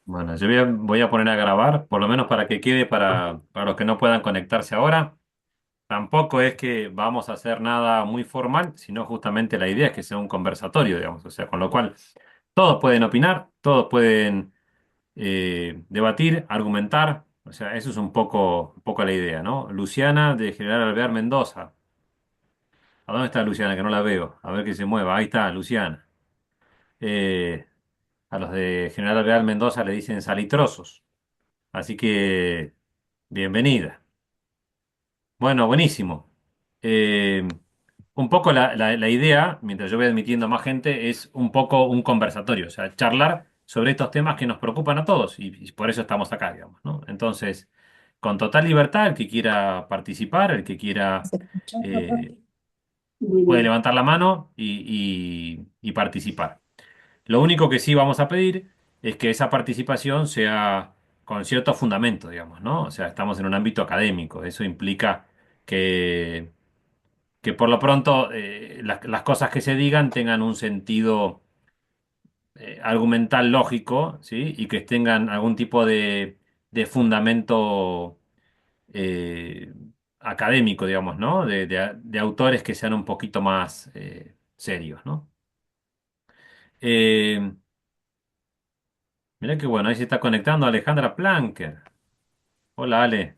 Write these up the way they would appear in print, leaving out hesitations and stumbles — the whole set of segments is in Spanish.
Bueno, yo voy a poner a grabar, por lo menos para que quede para los que no puedan conectarse ahora. Tampoco es que vamos a hacer nada muy formal, sino justamente la idea es que sea un conversatorio, digamos. O sea, con lo cual todos pueden opinar, todos pueden debatir, argumentar. O sea, eso es un poco la idea, ¿no? Luciana de General Alvear Mendoza. ¿A dónde está Luciana? Que no la veo. A ver que se mueva. Ahí está, Luciana. Eh, a los de General Alvear Mendoza le dicen salitrosos. Así que, bienvenida. Bueno, buenísimo. Eh, un poco la idea, mientras yo voy admitiendo a más gente, es un poco un conversatorio, o sea, charlar sobre estos temas que nos preocupan a todos y por eso estamos acá, digamos, ¿no? Entonces, con total libertad, el que quiera participar, el que quiera, eh, puede levantar la mano y participar. Lo único que sí vamos a pedir es que esa participación sea con cierto fundamento, digamos, ¿no? O sea, estamos en un ámbito académico. Eso implica que, que por lo pronto las cosas que se digan tengan un sentido argumental lógico, ¿sí? Y que tengan algún tipo de fundamento eh, académico, digamos, ¿no? De autores que sean un poquito más serios, ¿no? Eh, Mirá que bueno, ahí se está conectando Alejandra Planker. Hola, Ale.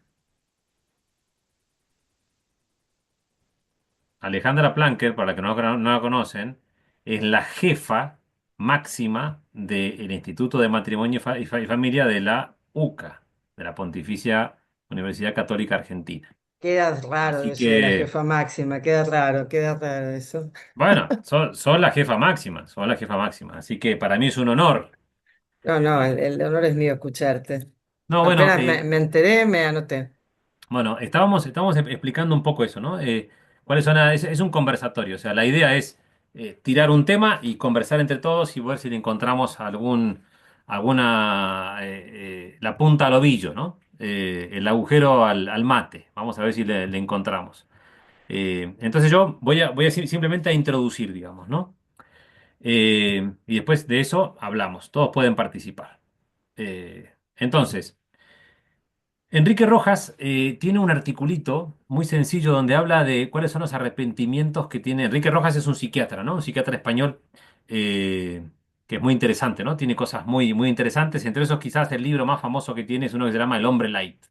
Alejandra Planker, para los que no la conocen, es la jefa máxima del Instituto de Matrimonio y Familia de la UCA, de la Pontificia Universidad Católica Argentina. Queda raro Así eso de la que, jefa máxima, queda raro eso. bueno, son la jefa máxima, son la jefa máxima. Así que para mí es un honor. No, no, Eh, el honor es mío escucharte. no, bueno, Apenas me enteré, me anoté. Bueno, estábamos explicando un poco eso, ¿no? Cuáles son, es un conversatorio, o sea, la idea es tirar un tema y conversar entre todos y ver si le encontramos la punta al ovillo, ¿no? El agujero al mate. Vamos a ver si le encontramos. Entonces yo voy a simplemente a introducir, digamos, ¿no? Y después de eso hablamos, todos pueden participar. Entonces. Enrique Rojas tiene un articulito muy sencillo donde habla de cuáles son los arrepentimientos que tiene. Enrique Rojas es un psiquiatra, ¿no? Un psiquiatra español eh, que es muy interesante, ¿no? Tiene cosas muy, muy interesantes. Entre esos, quizás el libro más famoso que tiene es uno que se llama El hombre light.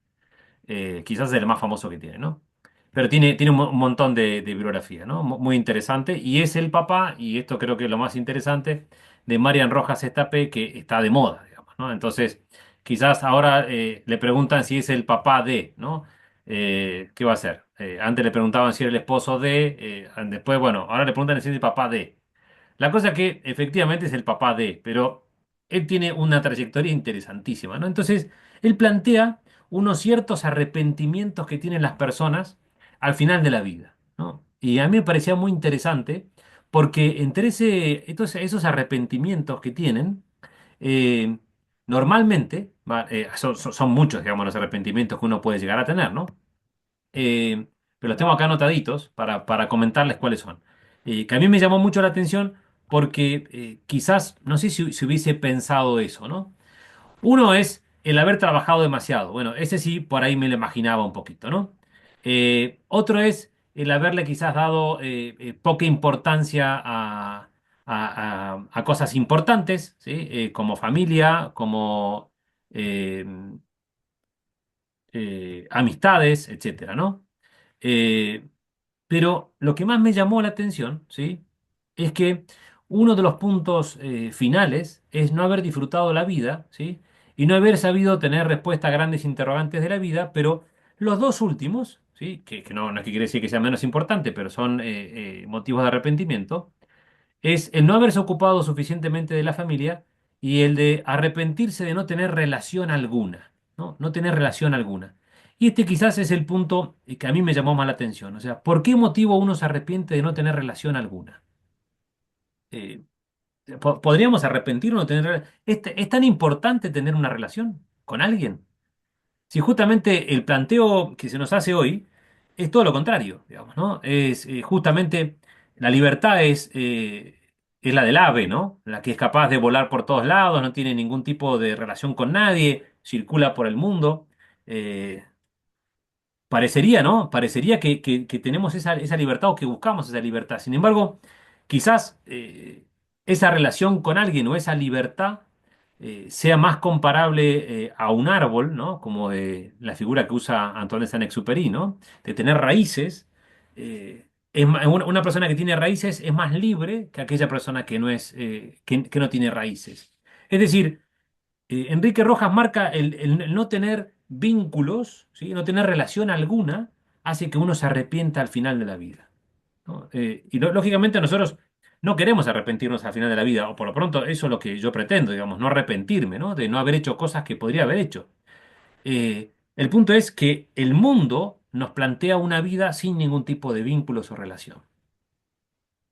Quizás es el más famoso que tiene, ¿no? Pero tiene un montón de bibliografía, ¿no? Muy interesante. Y es el papá, y esto creo que es lo más interesante, de Marian Rojas Estapé, que está de moda, digamos, ¿no? Entonces, quizás ahora le preguntan si es el papá de, ¿no? ¿Qué va a ser? Antes le preguntaban si era el esposo de, después, bueno, ahora le preguntan si es el papá de. La cosa que efectivamente es el papá de, pero él tiene una trayectoria interesantísima, ¿no? Entonces, él plantea unos ciertos arrepentimientos que tienen las personas al final de la vida, ¿no? Y a mí me parecía muy interesante porque entre esos arrepentimientos que tienen, eh, normalmente, son muchos, digamos, los arrepentimientos que uno puede llegar a tener, ¿no? Pero los tengo acá anotaditos para comentarles cuáles son. Que a mí me llamó mucho la atención porque quizás, no sé si hubiese pensado eso, ¿no? Uno es el haber trabajado demasiado. Bueno, ese sí, por ahí me lo imaginaba un poquito, ¿no? Otro es el haberle quizás dado poca importancia a cosas importantes, ¿sí? Como familia, como eh, amistades, etcétera, ¿no? Eh, pero lo que más me llamó la atención, ¿sí? Es que uno de los puntos finales es no haber disfrutado la vida, ¿sí? Y no haber sabido tener respuesta a grandes interrogantes de la vida, pero los dos últimos, ¿sí? Que no es que quiere decir que sea menos importante, pero son motivos de arrepentimiento, es el no haberse ocupado suficientemente de la familia y el de arrepentirse de no tener relación alguna, ¿no? No tener relación alguna. Y este quizás es el punto que a mí me llamó más la atención. O sea, ¿por qué motivo uno se arrepiente de no tener relación alguna? Eh, ¿Podríamos arrepentirnos de tener... ¿Es tan importante tener una relación con alguien? Si justamente el planteo que se nos hace hoy es todo lo contrario, digamos, ¿no? Es justamente la libertad es es la del ave, ¿no? La que es capaz de volar por todos lados, no tiene ningún tipo de relación con nadie, circula por el mundo. Eh, Parecería, ¿no? Parecería que tenemos esa libertad o que buscamos esa libertad. Sin embargo, quizás esa relación con alguien o esa libertad sea más comparable a un árbol, ¿no? Como de la figura que usa Antoine Saint-Exupéry, ¿no? De tener raíces. Una persona que tiene raíces es más libre que aquella persona que no es, que no tiene raíces. Es decir, Enrique Rojas marca el no tener vínculos, ¿sí? No tener relación alguna, hace que uno se arrepienta al final de la vida, ¿no? Lógicamente nosotros no queremos arrepentirnos al final de la vida, o por lo pronto eso es lo que yo pretendo, digamos, no arrepentirme, ¿no? De no haber hecho cosas que podría haber hecho. El punto es que el mundo nos plantea una vida sin ningún tipo de vínculos o relación.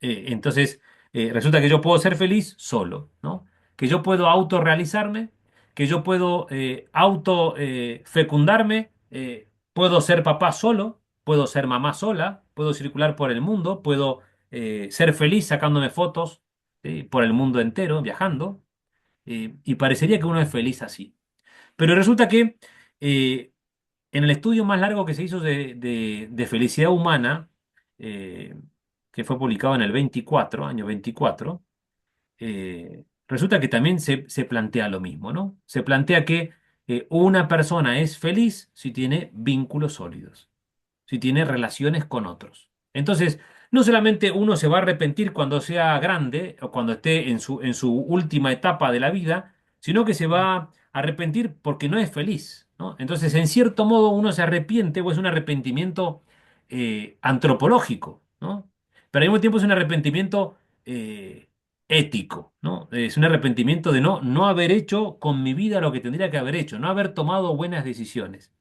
Entonces, resulta que yo puedo ser feliz solo, ¿no? Que yo puedo autorrealizarme, que yo puedo auto fecundarme, puedo ser papá solo, puedo ser mamá sola, puedo circular por el mundo, puedo ser feliz sacándome fotos por el mundo entero, viajando, y parecería que uno es feliz así. Pero resulta que eh, en el estudio más largo que se hizo de felicidad humana, eh, que fue publicado en el 24, año 24, resulta que también se plantea lo mismo, ¿no? Se plantea que una persona es feliz si tiene vínculos sólidos, si tiene relaciones con otros. Entonces, no solamente uno se va a arrepentir cuando sea grande o cuando esté en su última etapa de la vida, sino que se va a arrepentir porque no es feliz, ¿no? Entonces, en cierto modo, uno se arrepiente o es un arrepentimiento antropológico, ¿no? Pero al mismo tiempo es un arrepentimiento ético, ¿no? Es un arrepentimiento de no haber hecho con mi vida lo que tendría que haber hecho, no haber tomado buenas decisiones.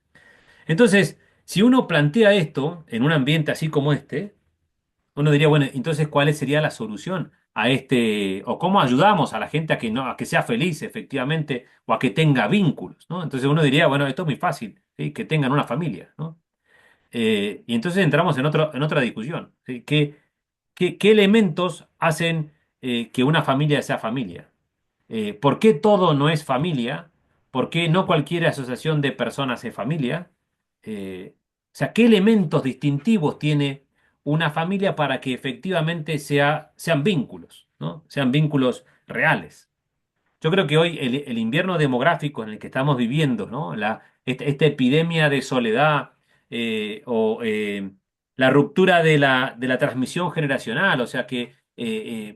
Entonces, si uno plantea esto en un ambiente así como este, uno diría, bueno, entonces, ¿cuál sería la solución a este, o cómo ayudamos a la gente a que no, a que sea feliz efectivamente, o a que tenga vínculos, ¿no? Entonces uno diría, bueno, esto es muy fácil, ¿sí? Que tengan una familia, ¿no? Y entonces entramos en otra discusión, ¿sí? ¿Qué elementos hacen que una familia sea familia? ¿Por qué todo no es familia? ¿Por qué no cualquier asociación de personas es familia? O sea, ¿qué elementos distintivos tiene una familia para que efectivamente sean vínculos, ¿no? Sean vínculos reales? Yo creo que hoy el invierno demográfico en el que estamos viviendo, ¿no? Esta epidemia de soledad o la ruptura de la transmisión generacional, o sea que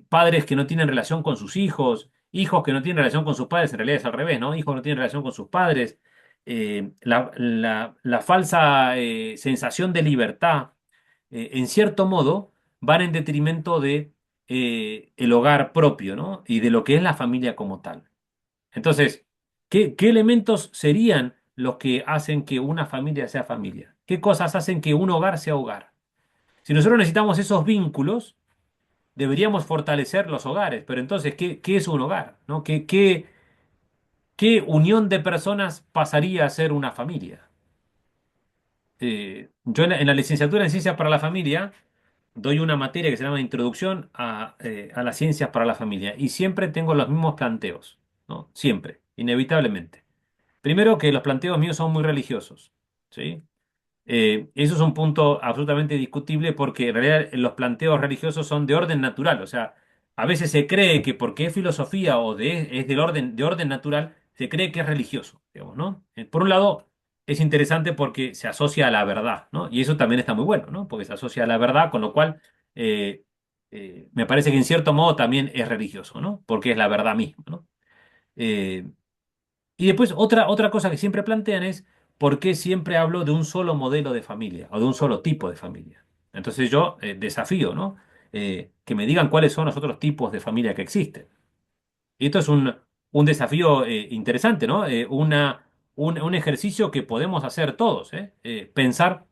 padres que no tienen relación con sus hijos, hijos que no tienen relación con sus padres, en realidad es al revés, ¿no? Hijos que no tienen relación con sus padres, la falsa sensación de libertad, en cierto modo, van en detrimento de el hogar propio, ¿no? Y de lo que es la familia como tal. Entonces, qué elementos serían los que hacen que una familia sea familia? ¿Qué cosas hacen que un hogar sea hogar? Si nosotros necesitamos esos vínculos, deberíamos fortalecer los hogares. Pero entonces, ¿qué es un hogar? ¿No? ¿Qué unión de personas pasaría a ser una familia? Yo en la licenciatura en Ciencias para la Familia doy una materia que se llama Introducción a las Ciencias para la Familia y siempre tengo los mismos planteos, ¿no? Siempre, inevitablemente. Primero que los planteos míos son muy religiosos, ¿sí? Eso es un punto absolutamente discutible porque en realidad los planteos religiosos son de orden natural, o sea, a veces se cree que porque es filosofía o es de orden natural, se cree que es religioso, digamos, ¿no? Por un lado, es interesante porque se asocia a la verdad, ¿no? Y eso también está muy bueno, ¿no? Porque se asocia a la verdad, con lo cual eh, me parece que en cierto modo también es religioso, ¿no? Porque es la verdad misma, ¿no? Eh, y después otra cosa que siempre plantean es por qué siempre hablo de un solo modelo de familia o de un solo tipo de familia. Entonces yo desafío, ¿no? Que me digan cuáles son los otros tipos de familia que existen. Y esto es un desafío interesante, ¿no? Un ejercicio que podemos hacer todos, ¿eh? Pensar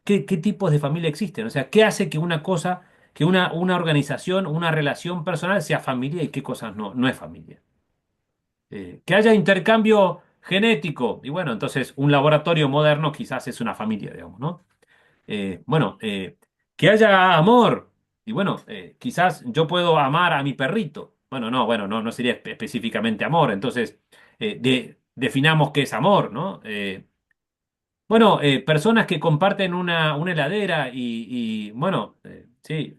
qué tipos de familia existen. O sea, qué hace que una cosa, que una organización, una relación personal sea familia y qué cosas no es familia. Que haya intercambio genético. Y bueno, entonces un laboratorio moderno quizás es una familia, digamos, ¿no? Bueno, que haya amor. Y bueno, quizás yo puedo amar a mi perrito. Bueno, no, no sería específicamente amor. Entonces, definamos qué es amor, ¿no? Bueno, personas que comparten una heladera bueno, sí,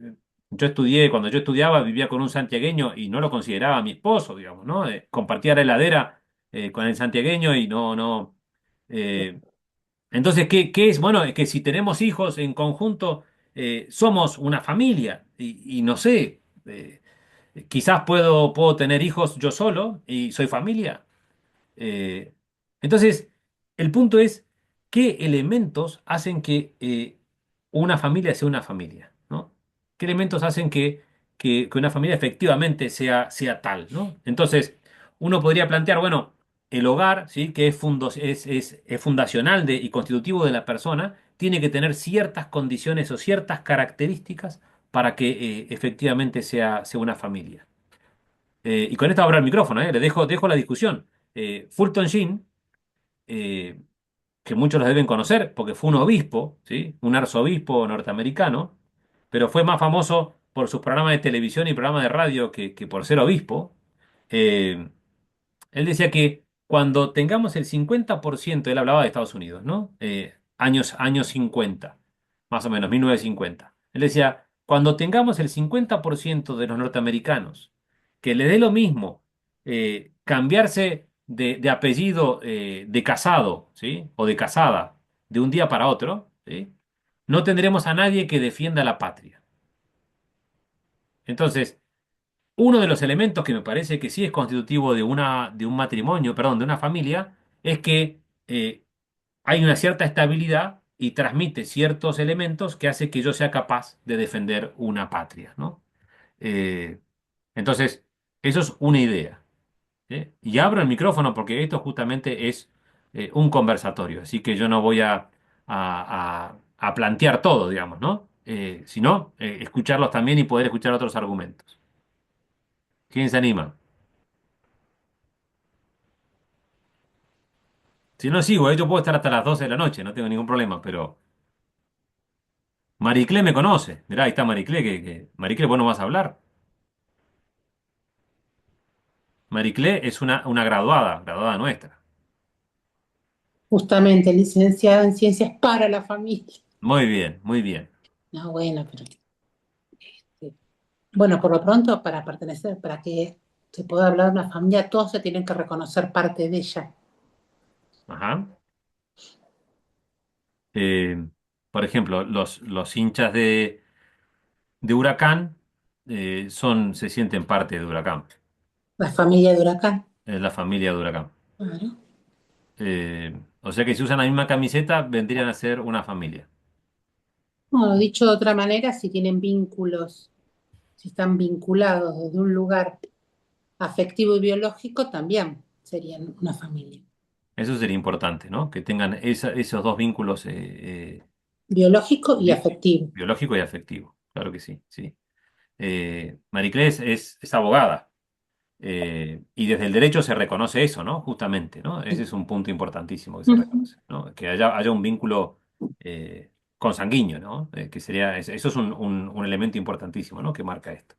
cuando yo estudiaba vivía con un santiagueño y no lo consideraba mi esposo, digamos, ¿no? Compartía la heladera con el santiagueño y no. eh, entonces, ¿qué es? Bueno, es que si tenemos hijos en conjunto, somos una familia y no sé, quizás puedo tener hijos yo solo y soy familia. Eh, entonces, el punto es qué elementos hacen que una familia sea una familia, ¿no? ¿Qué elementos hacen que una familia efectivamente sea tal, ¿no? Entonces, uno podría plantear, bueno, el hogar, ¿sí? Que es fundacional y constitutivo de la persona, tiene que tener ciertas condiciones o ciertas características para que efectivamente sea una familia. Y con esto abro el micrófono, dejo la discusión. Fulton Sheen, eh, que muchos los deben conocer porque fue un obispo, ¿sí? Un arzobispo norteamericano, pero fue más famoso por sus programas de televisión y programas de radio que por ser obispo. Eh, Él decía que cuando tengamos el 50%, él hablaba de Estados Unidos, ¿no? Años 50, más o menos, 1950. Él decía, cuando tengamos el 50% de los norteamericanos, que le dé lo mismo cambiarse de apellido de casado, ¿sí? O de casada, de un día para otro, ¿sí? No tendremos a nadie que defienda la patria. Entonces, uno de los elementos que me parece que sí es constitutivo de un matrimonio, perdón, de una familia, es que hay una cierta estabilidad y transmite ciertos elementos que hace que yo sea capaz de defender una patria, ¿no? Eh, entonces, eso es una idea. ¿Sí? Y abro el micrófono porque esto justamente es un conversatorio, así que yo no voy a plantear todo, digamos, ¿no? Sino escucharlos también y poder escuchar otros argumentos. ¿Quién se anima? Si no sigo, yo puedo estar hasta las 12 de la noche, no tengo ningún problema, pero Mariclé me conoce. Mirá, ahí está Mariclé, Mariclé, vos no vas a hablar. Mariclé es una graduada nuestra. Justamente licenciada en ciencias para la familia. Muy bien, muy bien. No, bueno, pero bueno, por lo pronto, para pertenecer, para que se pueda hablar de una familia, todos se tienen que reconocer parte de ella. Ajá. Eh, por ejemplo, los hinchas de Huracán se sienten parte de Huracán, La familia de Huracán. es la familia de Huracán. Claro. O sea que si usan la misma camiseta, vendrían a ser una familia. Bueno, dicho de otra manera, si tienen vínculos, si están vinculados desde un lugar afectivo y biológico, también serían una familia. Eso sería importante, ¿no? Que tengan esos dos vínculos Biológico y bi- afectivo. biológico y afectivo. Claro que sí, sí. Mariclés es abogada y desde el derecho se reconoce eso, ¿no? Justamente, ¿no? Ese es un punto importantísimo que se Ujú. reconoce, ¿no? Que haya un vínculo consanguíneo, ¿no? Que sería, eso es un elemento importantísimo, ¿no? Que marca esto.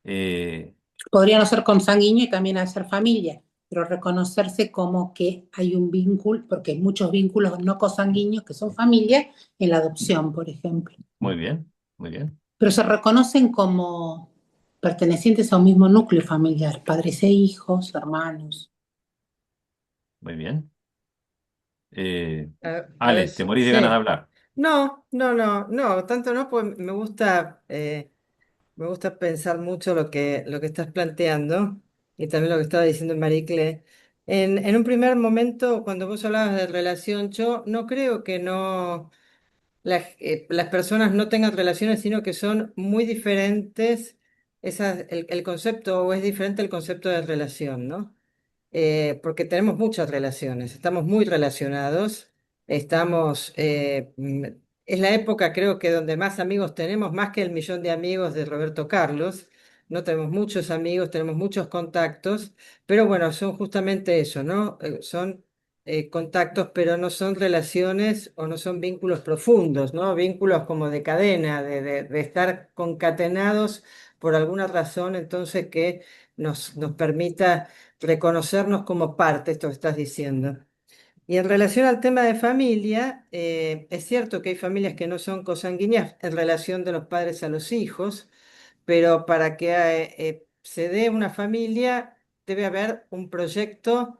Eh, Podría no ser consanguíneo y también hacer familia, pero reconocerse como que hay un vínculo, porque hay muchos vínculos no consanguíneos que son familia en la adopción, por ejemplo. Muy bien, muy bien, Pero se reconocen como pertenecientes a un mismo núcleo familiar, padres e hijos, hermanos. muy bien. Eh, A ver, Ale, te morís de ganas de sí. hablar. No, tanto no, pues me gusta pensar mucho lo que estás planteando y también lo que estaba diciendo Maricle. En un primer momento, cuando vos hablabas de relación, yo no creo que no las personas no tengan relaciones, sino que son muy diferentes. El concepto, o es diferente el concepto de relación, ¿no? Porque tenemos muchas relaciones, estamos muy relacionados, es la época creo que donde más amigos tenemos, más que el millón de amigos de Roberto Carlos, no tenemos muchos amigos, tenemos muchos contactos, pero bueno, son justamente eso, ¿no? Son contactos, pero no son relaciones o no son vínculos profundos, ¿no? Vínculos como de cadena, de estar concatenados por alguna razón, entonces que nos permita reconocernos como parte, esto que estás diciendo. Y en relación al tema de familia, es cierto que hay familias que no son consanguíneas en relación de los padres a los hijos, pero para que se dé una familia debe haber un proyecto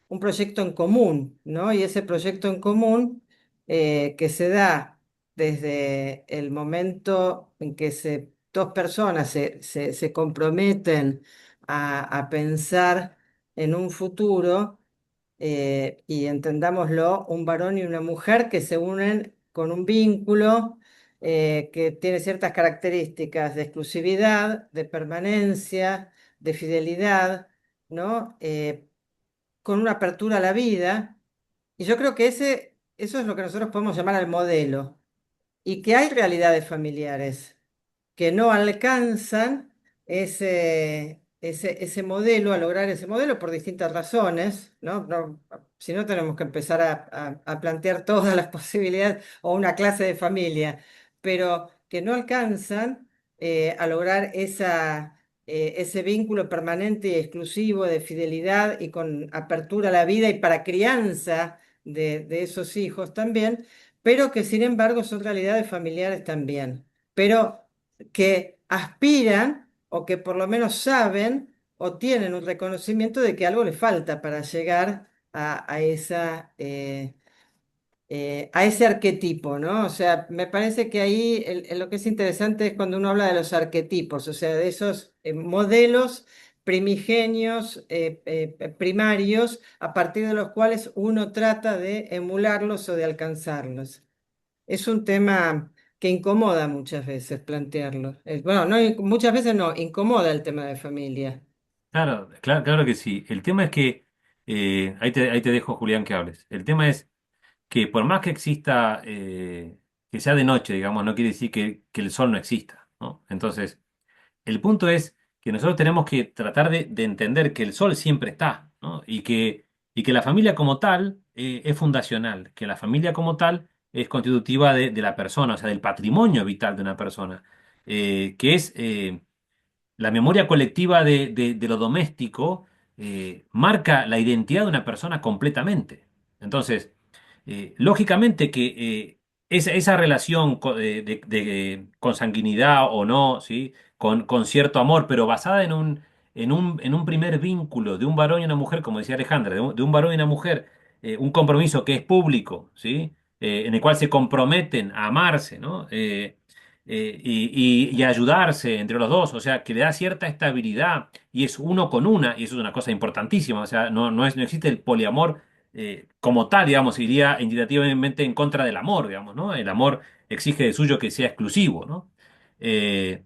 en común, ¿no? Y ese proyecto en común que se da desde el momento en que dos personas se comprometen a pensar en un futuro, y entendámoslo, un varón y una mujer que se unen con un vínculo que tiene ciertas características de exclusividad, de permanencia, de fidelidad, ¿no? Con una apertura a la vida. Y yo creo que eso es lo que nosotros podemos llamar al modelo. Y que hay realidades familiares que no alcanzan ese modelo, a lograr ese modelo por distintas razones, ¿no? Si no, tenemos que empezar a plantear todas las posibilidades o una clase de familia, pero que no alcanzan a lograr ese vínculo permanente y exclusivo de fidelidad y con apertura a la vida y para crianza de esos hijos también, pero que sin embargo son realidades familiares también, pero que aspiran o que por lo menos saben o tienen un reconocimiento de que algo les falta para llegar a ese arquetipo, ¿no? O sea, me parece que ahí lo que es interesante es cuando uno habla de los arquetipos, o sea, de esos modelos primigenios, primarios, a partir de los cuales uno trata de emularlos o de alcanzarlos. Es un tema que incomoda muchas veces plantearlo. Bueno, no, muchas veces no, incomoda el tema de familia. Claro, claro, claro que sí. El tema es que, ahí te dejo, Julián, que hables. El tema es que por más que exista, que sea de noche, digamos, no quiere decir que el sol no exista, ¿no? Entonces, el punto es que nosotros tenemos que tratar de entender que el sol siempre está, ¿no? Y que la familia como tal, es fundacional, que la familia como tal es constitutiva de la persona, o sea, del patrimonio vital de una persona, que es, la memoria colectiva de lo doméstico, marca la identidad de una persona completamente. Entonces, lógicamente que, esa relación de consanguinidad o no, ¿sí? Con cierto amor, pero basada en un primer vínculo de un varón y una mujer, como decía Alejandra, de un varón y una mujer, un compromiso que es público, ¿sí? En el cual se comprometen a amarse, ¿no? Y ayudarse entre los dos, o sea, que le da cierta estabilidad y es uno con una, y eso es una cosa importantísima, o sea, no existe el poliamor, como tal, digamos, iría indudablemente en contra del amor, digamos, ¿no? El amor exige de suyo que sea exclusivo, ¿no? Eh,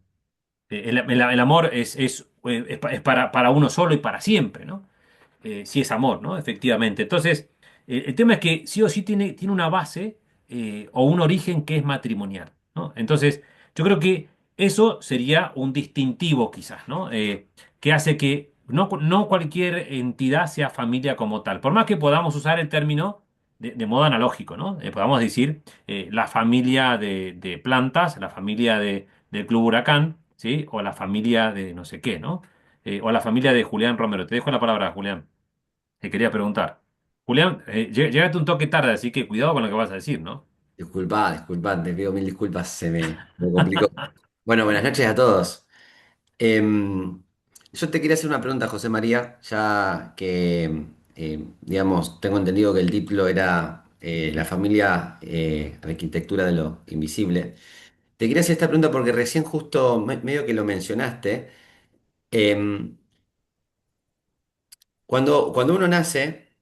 el amor es para uno solo y para siempre, ¿no? Si es amor, ¿no? Efectivamente. Entonces, el tema es que sí o sí tiene una base, o un origen que es matrimonial, ¿no? Entonces, yo creo que eso sería un distintivo quizás, ¿no? Que hace que no cualquier entidad sea familia como tal. Por más que podamos usar el término de modo analógico, ¿no? Podamos decir, la familia de plantas, la familia del Club Huracán, ¿sí? O la familia de no sé qué, ¿no? O la familia de Julián Romero. Te dejo la palabra, Julián. Te quería preguntar. Julián, llegaste un toque tarde, así que cuidado con lo que vas a decir, ¿no? Disculpa, disculpa, te pido mil disculpas, me complicó. Bueno, buenas noches a todos. Yo te quería hacer una pregunta, José María, ya que, digamos, tengo entendido que el título era La familia, arquitectura de lo invisible. Te quería hacer esta pregunta porque recién justo, medio que lo mencionaste. Em, cuando uno nace,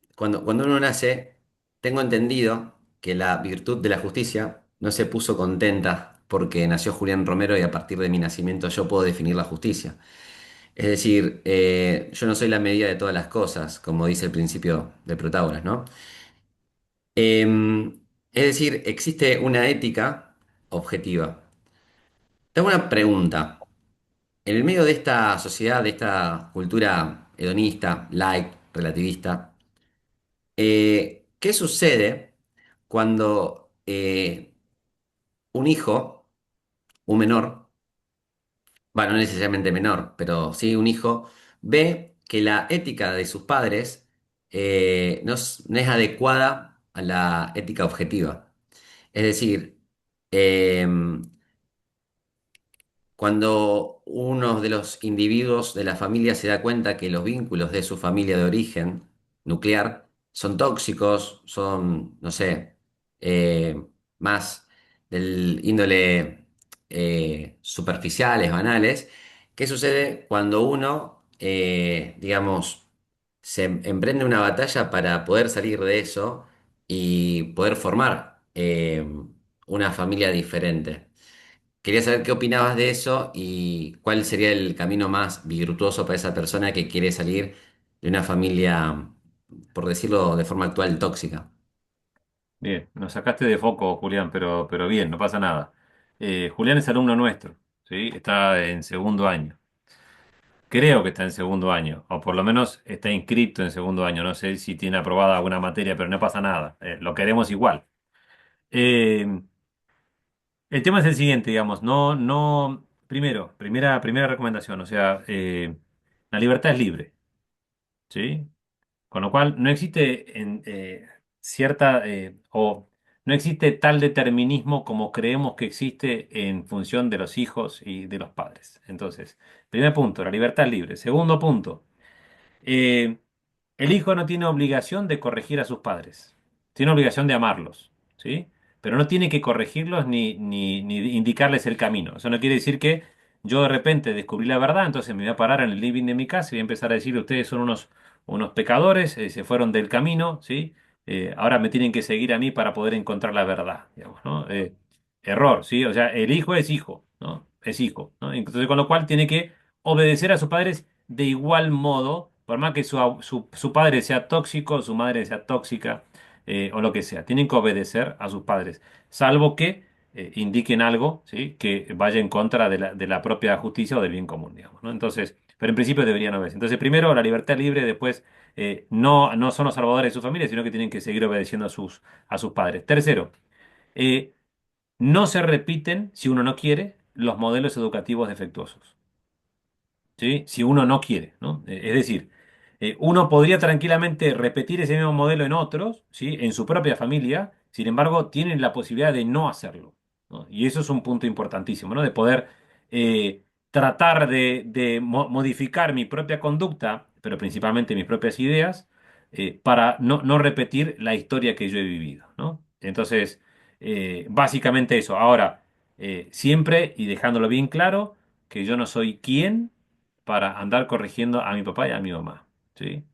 tengo entendido que la virtud de la justicia no se puso contenta porque nació Julián Romero y a partir de mi nacimiento yo puedo definir la justicia. Es decir, yo no soy la medida de todas las cosas, como dice el principio de Protágoras, ¿no? Es decir, existe una ética objetiva. Te hago una pregunta. En el medio de esta sociedad, de esta cultura hedonista, light, relativista, ¿Qué sucede cuando un hijo, un menor, bueno, no necesariamente menor, pero sí un hijo, ve que la ética de sus padres no es adecuada a la ética objetiva? Es decir, em, cuando uno de los individuos de la familia se da cuenta que los vínculos de su familia de origen nuclear son tóxicos, son, no sé, más del índole superficiales, banales, ¿qué sucede cuando uno, digamos, se emprende una batalla para poder salir de eso y poder formar una familia diferente? Quería saber qué opinabas de eso y cuál sería el camino más virtuoso para esa persona que quiere salir de una familia, por decirlo de forma actual, tóxica. Bien, nos sacaste de foco, Julián, pero bien, no pasa nada. Julián es alumno nuestro, ¿sí? Está en segundo año. Creo que está en segundo año, o por lo menos está inscrito en segundo año. No sé si tiene aprobada alguna materia, pero no pasa nada. Lo queremos igual. Eh, el tema es el siguiente, digamos, primera recomendación, o sea, la libertad es libre, ¿sí? Con lo cual, no existe o no existe tal determinismo como creemos que existe en función de los hijos y de los padres. Entonces, primer punto, la libertad es libre. Segundo punto, eh, el hijo no tiene obligación de corregir a sus padres, tiene obligación de amarlos, ¿sí? Pero no tiene que corregirlos ni indicarles el camino. Eso no quiere decir que yo de repente descubrí la verdad, entonces me voy a parar en el living de mi casa y voy a empezar a decir, ustedes son unos pecadores, se fueron del camino, ¿sí? Ahora me tienen que seguir a mí para poder encontrar la verdad, digamos, ¿no? Error, ¿sí? O sea, el hijo es hijo, ¿no? Es hijo, ¿no? Entonces, con lo cual tiene que obedecer a sus padres de igual modo, por más que su padre sea tóxico, su madre sea tóxica, o lo que sea. Tienen que obedecer a sus padres, salvo que indiquen algo, ¿sí? Que vaya en contra de la propia justicia o del bien común, digamos, ¿no? Entonces, pero en principio deberían obedecer. Entonces, primero, la libertad libre, después, no son los salvadores de su familia, sino que tienen que seguir obedeciendo a sus padres. Tercero, eh, no se repiten, si uno no quiere, los modelos educativos defectuosos. ¿Sí? Si uno no quiere, ¿no? Es decir, uno podría tranquilamente repetir ese mismo modelo en otros, ¿sí? En su propia familia, sin embargo, tienen la posibilidad de no hacerlo, ¿no? Y eso es un punto importantísimo, ¿no? De poder tratar de modificar mi propia conducta, pero principalmente mis propias ideas, para no repetir la historia que yo he vivido, ¿no? Entonces, básicamente eso. Ahora, siempre y dejándolo bien claro, que yo no soy quien para andar corrigiendo a mi papá y a mi mamá, ¿sí?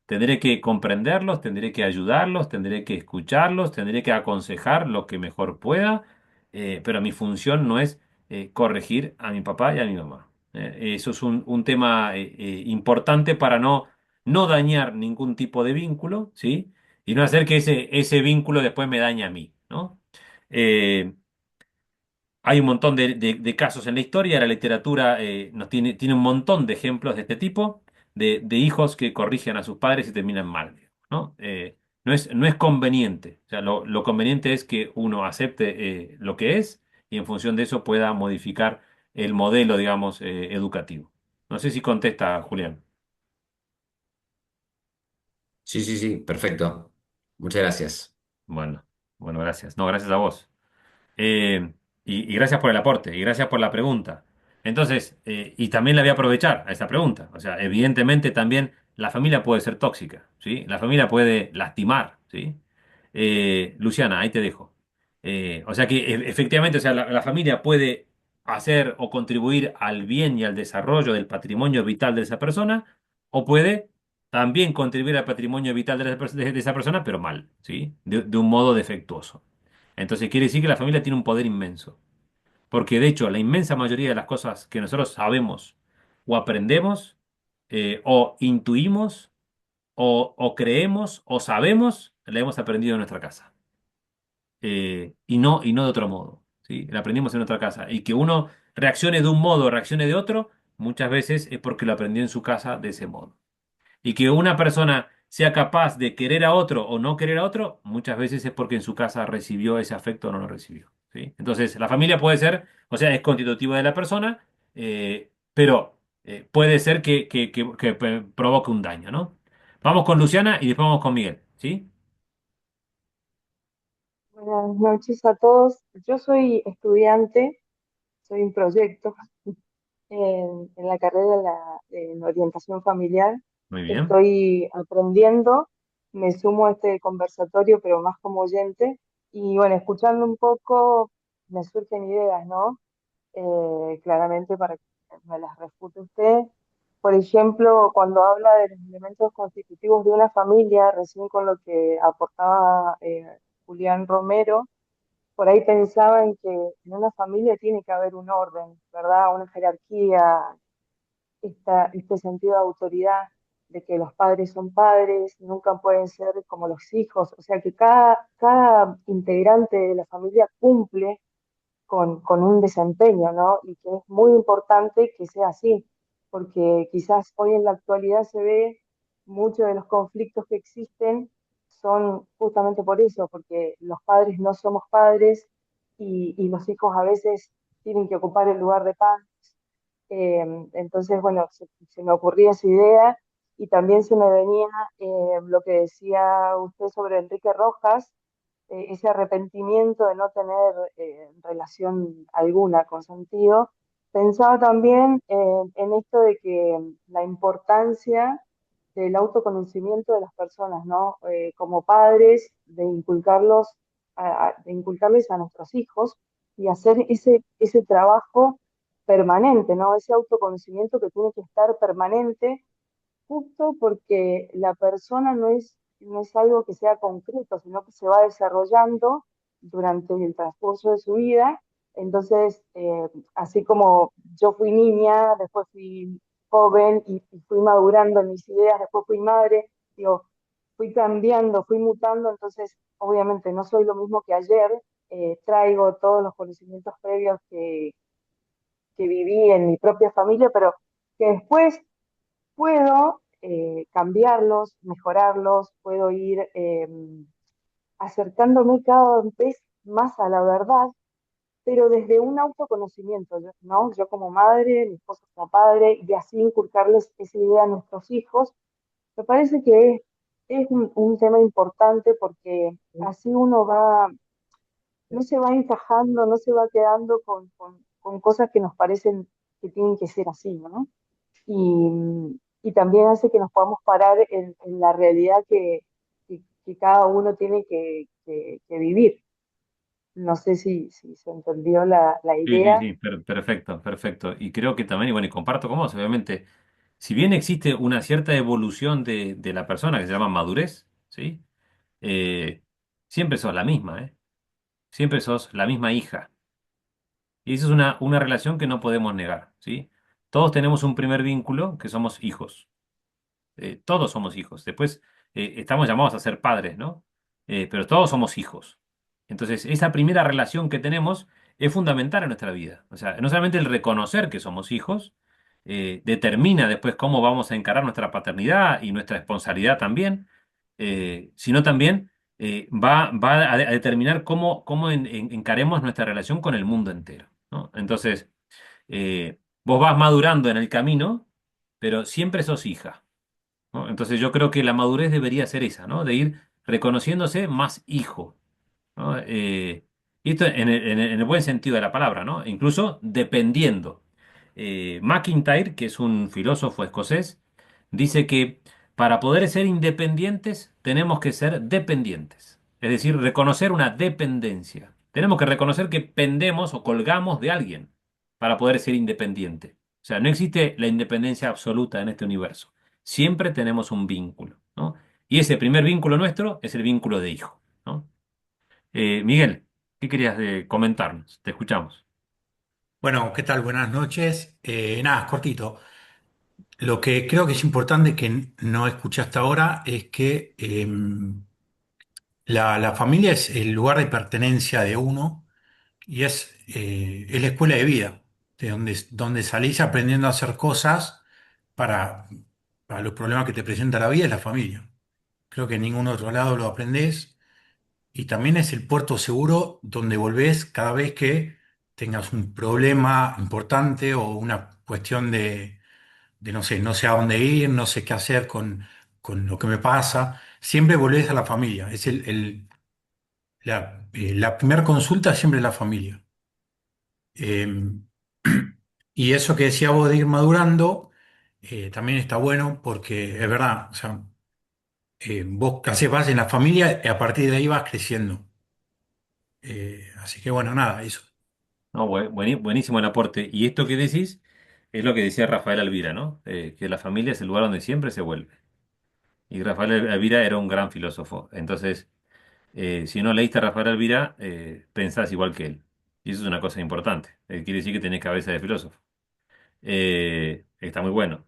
Tendré que comprenderlos, tendré que ayudarlos, tendré que escucharlos, tendré que aconsejar lo que mejor pueda, pero mi función no es corregir a mi papá y a mi mamá. Eso es un tema importante para no dañar ningún tipo de vínculo, ¿sí? Y no hacer que ese vínculo después me dañe a mí, ¿no? Eh, Hay un montón de casos en la historia, la literatura nos tiene un montón de ejemplos de este tipo, de hijos que corrigen a sus padres y terminan mal, ¿no? No es conveniente. O sea, lo conveniente es que uno acepte lo que es y en función de eso pueda modificar el modelo, digamos, educativo. No sé si contesta, Julián. Sí, sí, sí, perfecto. Muchas gracias. Bueno, bueno, gracias. No, gracias a vos. Y gracias por el aporte y gracias por la pregunta. Entonces, y también la voy a aprovechar a esta pregunta. O sea, evidentemente también la familia puede ser tóxica, ¿sí? La familia puede lastimar, ¿sí? Luciana, ahí te dejo. O sea que efectivamente, o sea, la familia puede hacer o contribuir al bien y al desarrollo del patrimonio vital de esa persona, o puede también contribuir al patrimonio vital de esa persona, pero mal, ¿sí? De un modo defectuoso. Entonces quiere decir que la familia tiene un poder inmenso. Porque de hecho, la inmensa mayoría de las cosas que nosotros sabemos o aprendemos, o intuimos, o creemos, o sabemos, la hemos aprendido en nuestra casa. Y no de otro modo. ¿Sí? La aprendimos en nuestra casa. Y que uno reaccione de un modo, reaccione de otro, muchas veces es porque lo aprendió en su casa de ese modo. Y que una persona sea capaz de querer a otro o no querer a otro, muchas veces es porque en su casa recibió ese afecto o no lo recibió. ¿Sí? Entonces, la familia puede ser, o sea, es constitutiva de la persona, pero puede ser que provoque un daño, ¿no? Vamos con Luciana y después vamos con Miguel, ¿sí? Buenas noches a todos. Yo soy estudiante, soy un proyecto en la carrera en orientación familiar. Muy bien. Estoy aprendiendo, me sumo a este conversatorio, pero más como oyente. Y bueno, escuchando un poco, me surgen ideas, ¿no? Claramente para que me las refute usted. Por ejemplo, cuando habla de los elementos constitutivos de una familia, recién con lo que aportaba Julián Romero, por ahí pensaba en que en una familia tiene que haber un orden, ¿verdad? Una jerarquía, este sentido de autoridad, de que los padres son padres, nunca pueden ser como los hijos, o sea que cada integrante de la familia cumple con un desempeño, ¿no? Y que es muy importante que sea así, porque quizás hoy en la actualidad se ve muchos de los conflictos que existen son justamente por eso, porque los padres no somos padres y los hijos a veces tienen que ocupar el lugar de padres. Entonces, bueno, se me ocurría esa idea y también se me venía lo que decía usted sobre Enrique Rojas, ese arrepentimiento de no tener relación alguna con sentido. Pensaba también en esto de que la importancia del autoconocimiento de las personas, ¿no? Como padres, de inculcarlos, de inculcarles a nuestros hijos y hacer ese trabajo permanente, ¿no? Ese autoconocimiento que tiene que estar permanente justo porque la persona no es algo que sea concreto, sino que se va desarrollando durante el transcurso de su vida. Entonces, así como yo fui niña, después fui joven y fui madurando en mis ideas, después fui madre, digo, fui cambiando, fui mutando, entonces obviamente no soy lo mismo que ayer, traigo todos los conocimientos previos que viví en mi propia familia, pero que después puedo cambiarlos, mejorarlos, puedo ir acercándome cada vez más a la verdad, pero desde un autoconocimiento, ¿no? Yo como madre, mi esposo como padre, y así inculcarles esa idea a nuestros hijos, me parece que es un tema importante porque así uno va, no se va encajando, no se va quedando con cosas que nos parecen que tienen que ser así, ¿no? Y también hace que nos podamos parar en la realidad que cada uno tiene que vivir. No sé si se entendió la Sí, sí, idea. sí, perfecto, perfecto. Y creo que también, y bueno, y comparto con vos, obviamente, si bien existe una cierta evolución de la persona que se llama madurez, ¿sí? Eh, siempre sos la misma, ¿eh? Siempre sos la misma hija. Y esa es una relación que no podemos negar, ¿sí? Todos tenemos un primer vínculo que somos hijos. Todos somos hijos. Después estamos llamados a ser padres, ¿no? Pero todos somos hijos. Entonces, esa primera relación que tenemos es fundamental en nuestra vida. O sea, no solamente el reconocer que somos hijos, determina después cómo vamos a encarar nuestra paternidad y nuestra responsabilidad también, sino también va a determinar cómo encaremos nuestra relación con el mundo entero, ¿no? Entonces, vos vas madurando en el camino, pero siempre sos hija. ¿No? Entonces yo creo que la madurez debería ser esa, ¿no? De ir reconociéndose más hijo, ¿no? Y esto en el buen sentido de la palabra, ¿no? Incluso dependiendo. MacIntyre, que es un filósofo escocés, dice que para poder ser independientes tenemos que ser dependientes. Es decir, reconocer una dependencia. Tenemos que reconocer que pendemos o colgamos de alguien para poder ser independiente. O sea, no existe la independencia absoluta en este universo. Siempre tenemos un vínculo, ¿no? Y ese primer vínculo nuestro es el vínculo de hijo, ¿no? Miguel, ¿qué querías comentarnos? Te escuchamos. Bueno, ¿qué tal? Buenas noches. Nada, cortito. Lo que creo que es importante que no escuché hasta ahora es que la familia es el lugar de pertenencia de uno y es la escuela de vida, de donde salís aprendiendo a hacer cosas para, para los problemas que te presenta la vida es la familia. creo que en ningún otro lado lo aprendés. Y también es el puerto seguro donde volvés cada vez que tengas un problema importante o una cuestión de no sé a dónde ir, no sé qué hacer con lo que me pasa. Siempre volvés a la familia. Es la primera consulta siempre es la familia. Eh, y eso que decía vos de ir madurando, también está bueno porque es verdad, o sea, vos haces base en la familia y a partir de ahí vas creciendo. Así que bueno, nada, eso. No, buenísimo el aporte. Y esto que decís es lo que decía Rafael Alvira, ¿no? Que la familia es el lugar donde siempre se vuelve. Y Rafael Alvira era un gran filósofo. Entonces, si no leíste a Rafael Alvira, pensás igual que él. Y eso es una cosa importante. Quiere decir que tenés cabeza de filósofo. Está muy bueno.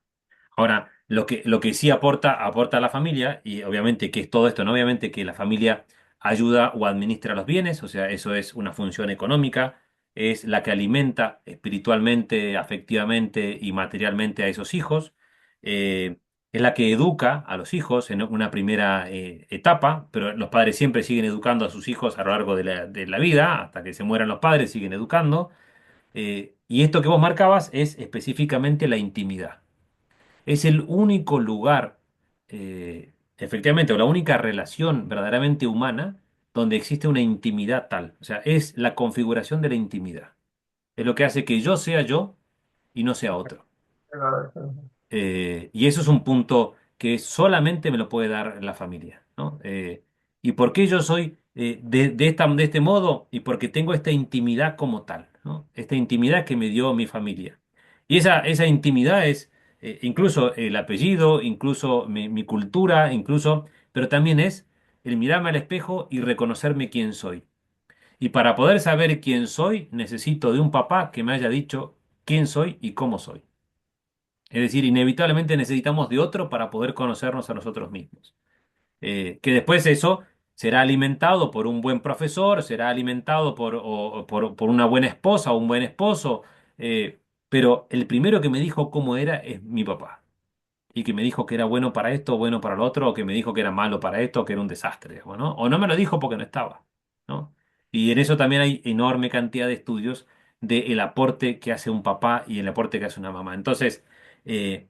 Ahora, lo que sí aporta a la familia, y obviamente que es todo esto, ¿no? Obviamente que la familia ayuda o administra los bienes, o sea, eso es una función económica, es la que alimenta espiritualmente, afectivamente y materialmente a esos hijos, eh, es la que educa a los hijos en una primera etapa, pero los padres siempre siguen educando a sus hijos a lo largo de la vida, hasta que se mueran los padres, siguen educando. Y esto que vos marcabas es específicamente la intimidad. Es el único lugar, efectivamente, o la única relación verdaderamente humana donde existe una intimidad tal. O sea, es la configuración de la intimidad. Es lo que hace que yo sea yo y no sea otro. Y eso es un punto que solamente me lo puede dar la familia, ¿no? ¿Y por qué yo soy de este modo? Y porque tengo esta intimidad como tal, ¿no? Esta intimidad que me dio mi familia. Y esa intimidad es incluso el apellido, incluso mi cultura, incluso, pero también es el mirarme al espejo y reconocerme quién soy. Y para poder saber quién soy, necesito de un papá que me haya dicho quién soy y cómo soy. Es decir, inevitablemente necesitamos de otro para poder conocernos a nosotros mismos. Que después eso será alimentado por un buen profesor, será alimentado por una buena esposa o un buen esposo, pero el primero que me dijo cómo era es mi papá. Y que me dijo que era bueno para esto, bueno para lo otro, o que me dijo que era malo para esto, que era un desastre, digamos, ¿no? O no me lo dijo porque no estaba, ¿no? Y en eso también hay enorme cantidad de estudios del aporte que hace un papá y el aporte que hace una mamá. Entonces, eh,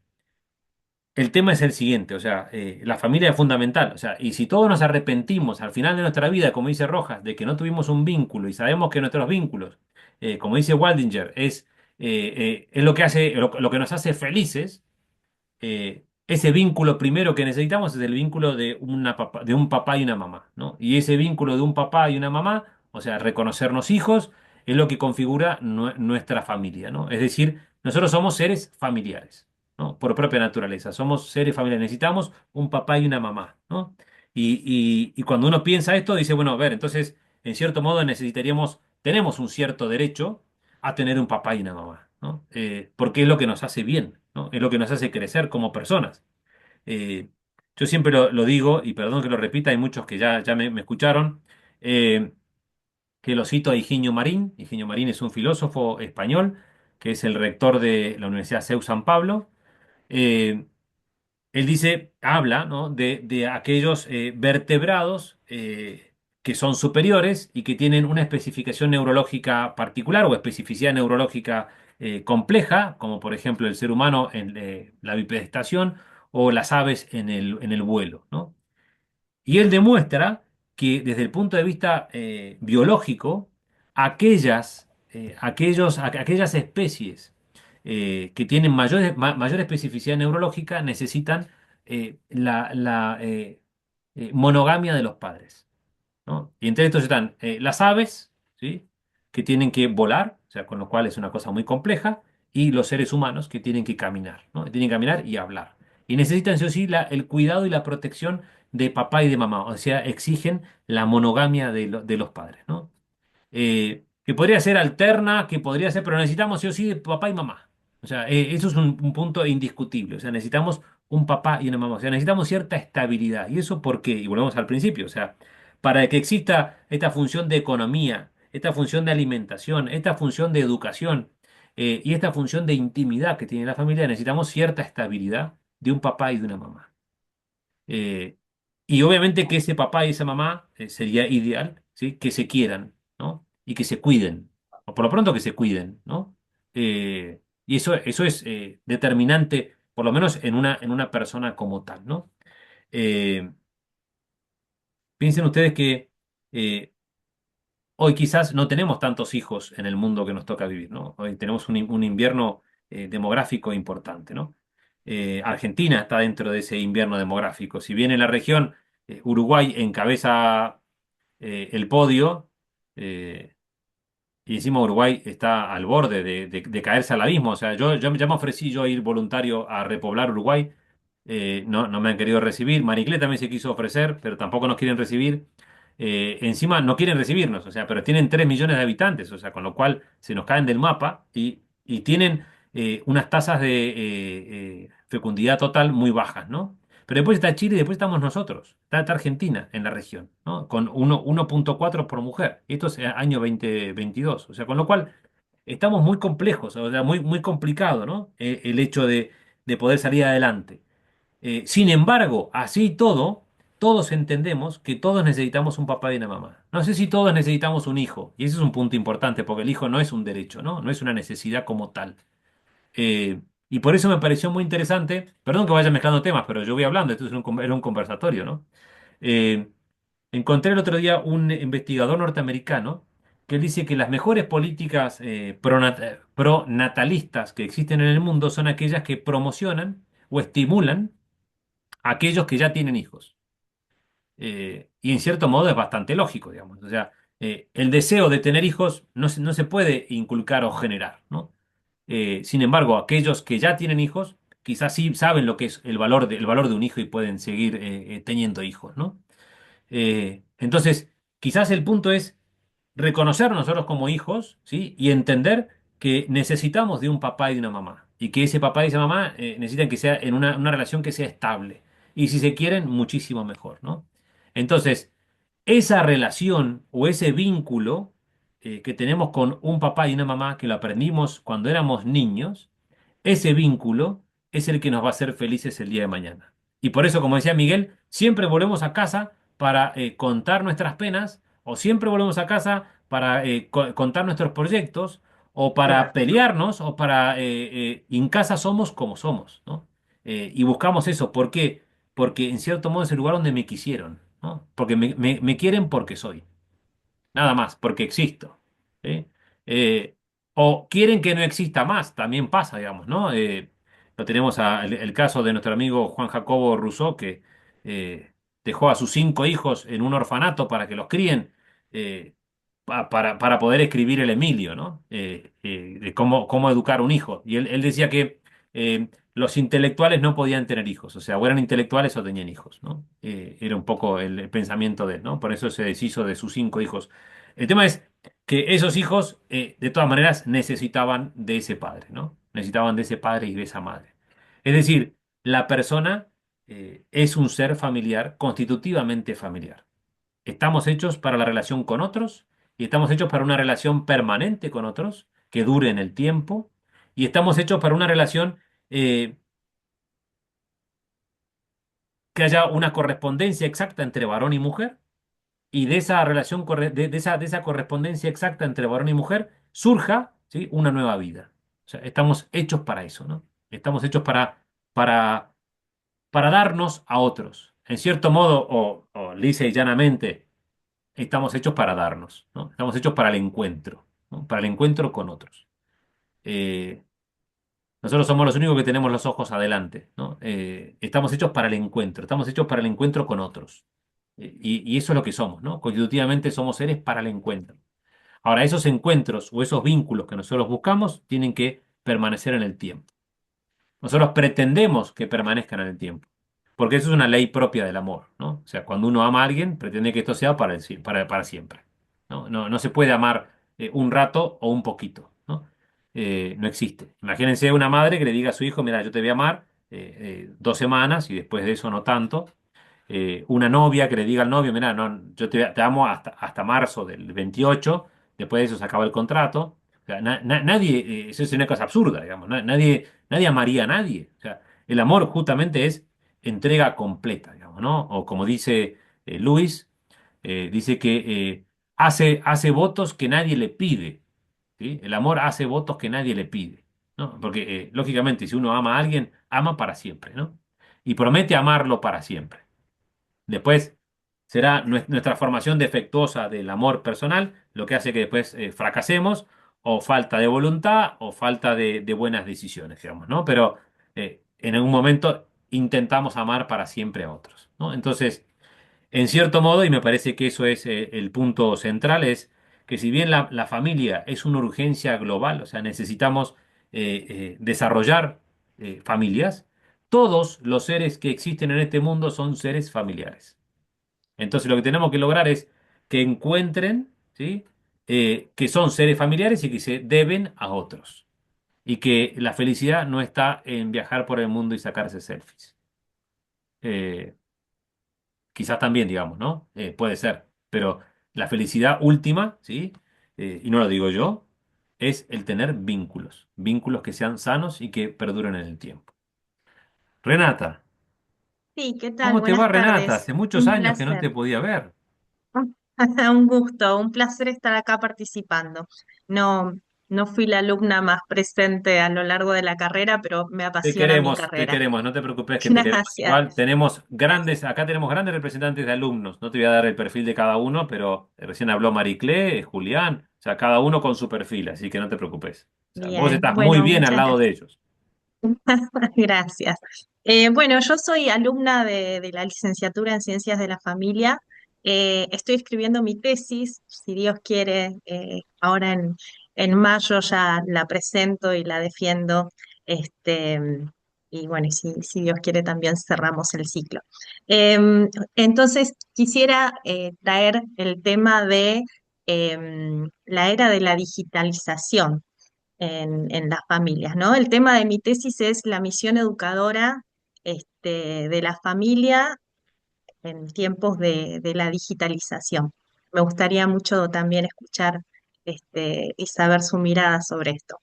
el tema es el siguiente, o sea, la familia es fundamental, o sea, y si todos nos arrepentimos al final de nuestra vida, como dice Rojas, de que no tuvimos un vínculo y sabemos que nuestros vínculos, como dice Waldinger, es lo que hace, lo que nos hace felices, ese vínculo primero que necesitamos es el vínculo de un papá y una mamá, ¿no? Y ese vínculo de un papá y una mamá, o sea, reconocernos hijos, es lo que configura nuestra familia, ¿no? Es decir, nosotros somos seres familiares, ¿no? Por propia naturaleza, somos seres familiares, necesitamos un papá y una mamá, ¿no? Y cuando uno piensa esto, dice, bueno, a ver, entonces, en cierto modo tenemos un cierto derecho a tener un papá y una mamá, ¿no? Porque es lo que nos hace bien, ¿no? Es lo que nos hace crecer como personas. Eh, yo siempre lo digo, y perdón que lo repita, hay muchos que ya me escucharon, eh, que lo cito a Higinio Marín. Higinio Marín es un filósofo español, que es el rector de la Universidad CEU San Pablo. Eh, Él dice, habla, ¿no? de aquellos vertebrados que son superiores y que tienen una especificación neurológica particular o especificidad neurológica compleja, como por ejemplo el ser humano en la bipedestación o las aves en el vuelo, ¿no? Y él demuestra que desde el punto de vista biológico, aquellas especies que tienen mayor especificidad neurológica necesitan la monogamia de los padres, ¿no? Y entre estos están las aves, ¿sí? Que tienen que volar, o sea, con lo cual es una cosa muy compleja, y los seres humanos que tienen que caminar, ¿no? Tienen que caminar y hablar. Y necesitan, sí o sí, el cuidado y la protección de papá y de mamá, o sea, exigen la monogamia de los padres, ¿no? Que podría ser alterna, que podría ser, pero necesitamos sí o sí de papá y mamá. O sea, eso es un punto indiscutible. O sea, necesitamos un papá y una mamá. O sea, necesitamos cierta estabilidad. ¿Y eso por qué? Y volvemos al principio. O sea, para que exista esta función de economía, esta función de alimentación, esta función de educación y esta función de intimidad que tiene la familia, necesitamos cierta estabilidad de un papá y de una mamá. Eh, Y obviamente que ese papá y esa mamá sería ideal, ¿sí? Que se quieran, ¿no? Y que se cuiden, o por lo pronto que se cuiden, ¿no? Y eso es determinante, por lo menos en una persona como tal, ¿no? Eh, Piensen ustedes que eh, hoy quizás no tenemos tantos hijos en el mundo que nos toca vivir, ¿no? Hoy tenemos un invierno demográfico importante, ¿no? Argentina está dentro de ese invierno demográfico. Si bien en la región Uruguay encabeza el podio, eh, y encima Uruguay está al borde de caerse al abismo. O sea, yo ya me ofrecí yo ir voluntario a repoblar Uruguay. No me han querido recibir. Mariclé también se quiso ofrecer, pero tampoco nos quieren recibir. Encima no quieren recibirnos, o sea, pero tienen 3 millones de habitantes, o sea, con lo cual se nos caen del mapa y tienen unas tasas de fecundidad total muy bajas, ¿no? Pero después está Chile y después estamos nosotros. Está Argentina en la región, ¿no? Con 1,4 por mujer. Esto es año 2022. O sea, con lo cual estamos muy complejos, o sea, muy complicado, ¿no? El hecho de poder salir adelante. Sin embargo, así y todo, todos entendemos que todos necesitamos un papá y una mamá. No sé si todos necesitamos un hijo. Y ese es un punto importante, porque el hijo no es un derecho, ¿no? No es una necesidad como tal. Y por eso me pareció muy interesante, perdón que vaya mezclando temas, pero yo voy hablando, esto es era un conversatorio, ¿no? Eh, Encontré el otro día un investigador norteamericano que dice que las mejores políticas pronatalistas que existen en el mundo son aquellas que promocionan o estimulan a aquellos que ya tienen hijos. Y en cierto modo es bastante lógico, digamos. O sea, el deseo de tener hijos no se puede inculcar o generar, ¿no? Sin embargo, aquellos que ya tienen hijos, quizás sí saben lo que es el valor de un hijo y pueden seguir teniendo hijos, ¿no? Entonces, quizás el punto es reconocer nosotros como hijos, ¿sí? Y entender que necesitamos de un papá y de una mamá. Y que ese papá y esa mamá necesitan que sea en una relación que sea estable. Y si se quieren, muchísimo mejor, ¿no? Entonces, esa relación o ese vínculo que tenemos con un papá y una mamá que lo aprendimos cuando éramos niños, ese vínculo es el que nos va a hacer felices el día de mañana. Y por eso, como decía Miguel, siempre volvemos a casa para contar nuestras penas, o siempre volvemos a casa para contar nuestros proyectos, o para pelearnos, o para... y en casa somos como somos, ¿no? Y buscamos eso. ¿Por qué? Porque en cierto modo es el lugar donde me quisieron, ¿no? Porque me quieren porque soy. Nada más, porque existo. ¿Sí? Eh, o quieren que no exista más, también pasa, digamos, ¿no? Lo tenemos el caso de nuestro amigo Juan Jacobo Rousseau, que dejó a sus 5 hijos en un orfanato para que los críen, eh, para poder escribir el Emilio, ¿no? De cómo educar a un hijo. Y él decía que los intelectuales no podían tener hijos, o sea, o eran intelectuales o tenían hijos, ¿no? Era un poco el pensamiento de él, ¿no? Por eso se deshizo de sus 5 hijos. El tema es que esos hijos, de todas maneras, necesitaban de ese padre, ¿no? Necesitaban de ese padre y de esa madre. Es decir, la persona es un ser familiar, constitutivamente familiar. Estamos hechos para la relación con otros y estamos hechos para una relación permanente con otros que dure en el tiempo y estamos hechos para una relación eh, que haya una correspondencia exacta entre varón y mujer y de esa relación, de esa correspondencia exacta entre varón y mujer surja, ¿sí? Una nueva vida. O sea, estamos hechos para eso, ¿no? Estamos hechos para, para darnos a otros. En cierto modo, o lisa y llanamente, estamos hechos para darnos, ¿no? Estamos hechos para el encuentro, ¿no? Para el encuentro con otros. Eh, Nosotros somos los únicos que tenemos los ojos adelante, ¿no? Estamos hechos para el encuentro, estamos hechos para el encuentro con otros. Y eso es lo que somos, ¿no? Constitutivamente somos seres para el encuentro. Ahora, esos encuentros o esos vínculos que nosotros buscamos tienen que permanecer en el tiempo. Nosotros pretendemos que permanezcan en el tiempo, porque eso es una ley propia del amor, ¿no? O sea, cuando uno ama a alguien, pretende que esto sea para siempre, ¿no? No se puede amar un rato o un poquito, ¿no? No existe. Imagínense una madre que le diga a su hijo, mira, yo te voy a amar 2 semanas y después de eso no tanto. Una novia que le diga al novio, mira, no, yo te amo hasta marzo del 28, después de eso se acaba el contrato. O sea, nadie, eso es una cosa absurda, digamos, nadie amaría a nadie. O sea, el amor justamente es entrega completa, digamos, digamos, ¿no? O como dice Luis, dice que hace votos que nadie le pide, ¿sí? El amor hace votos que nadie le pide, ¿no? Porque, lógicamente, si uno ama a alguien, ama para siempre, ¿no? Y promete amarlo para siempre. Después será nuestra formación defectuosa del amor personal lo que hace que después fracasemos, o falta de voluntad, o falta de buenas decisiones, digamos, ¿no? Pero en algún momento intentamos amar para siempre a otros, ¿no? Entonces, en cierto modo, y me parece que eso es el punto central, es que si bien la familia es una urgencia global, o sea, necesitamos desarrollar familias, todos los seres que existen en este mundo son seres familiares. Entonces lo que tenemos que lograr es que encuentren, ¿sí? Que son seres familiares y que se deben a otros. Y que la felicidad no está en viajar por el mundo y sacarse selfies. Eh, Quizás también, digamos, ¿no? Puede ser. Pero la felicidad última, ¿sí? Y no lo digo yo, es el tener vínculos. Vínculos que sean sanos y que perduren en el tiempo. Renata, Sí, ¿qué tal? ¿cómo te va, Buenas Renata? tardes. Hace muchos Un años que no placer. te podía ver. Un gusto, un placer estar acá participando. No, no fui la alumna más presente a lo largo de la carrera, pero me apasiona mi Te carrera. queremos, no te preocupes que te queremos Gracias, igual. Acá tenemos grandes representantes de alumnos. No te voy a dar el perfil de cada uno, pero recién habló Mariclé, Julián, o sea, cada uno con su perfil, así que no te preocupes. O sea, vos bien. estás muy Bueno, bien al muchas lado de ellos. gracias. Bueno, yo soy alumna de la licenciatura en Ciencias de la Familia. Estoy escribiendo mi tesis, si Dios quiere, ahora en mayo ya la presento y la defiendo. Este, y bueno, y si Dios quiere también cerramos el ciclo. Entonces, quisiera traer el tema de la era de la digitalización en las familias, ¿no? El tema de mi tesis es la misión educadora de la familia en tiempos de la digitalización. Me gustaría mucho también escuchar y saber su mirada sobre esto.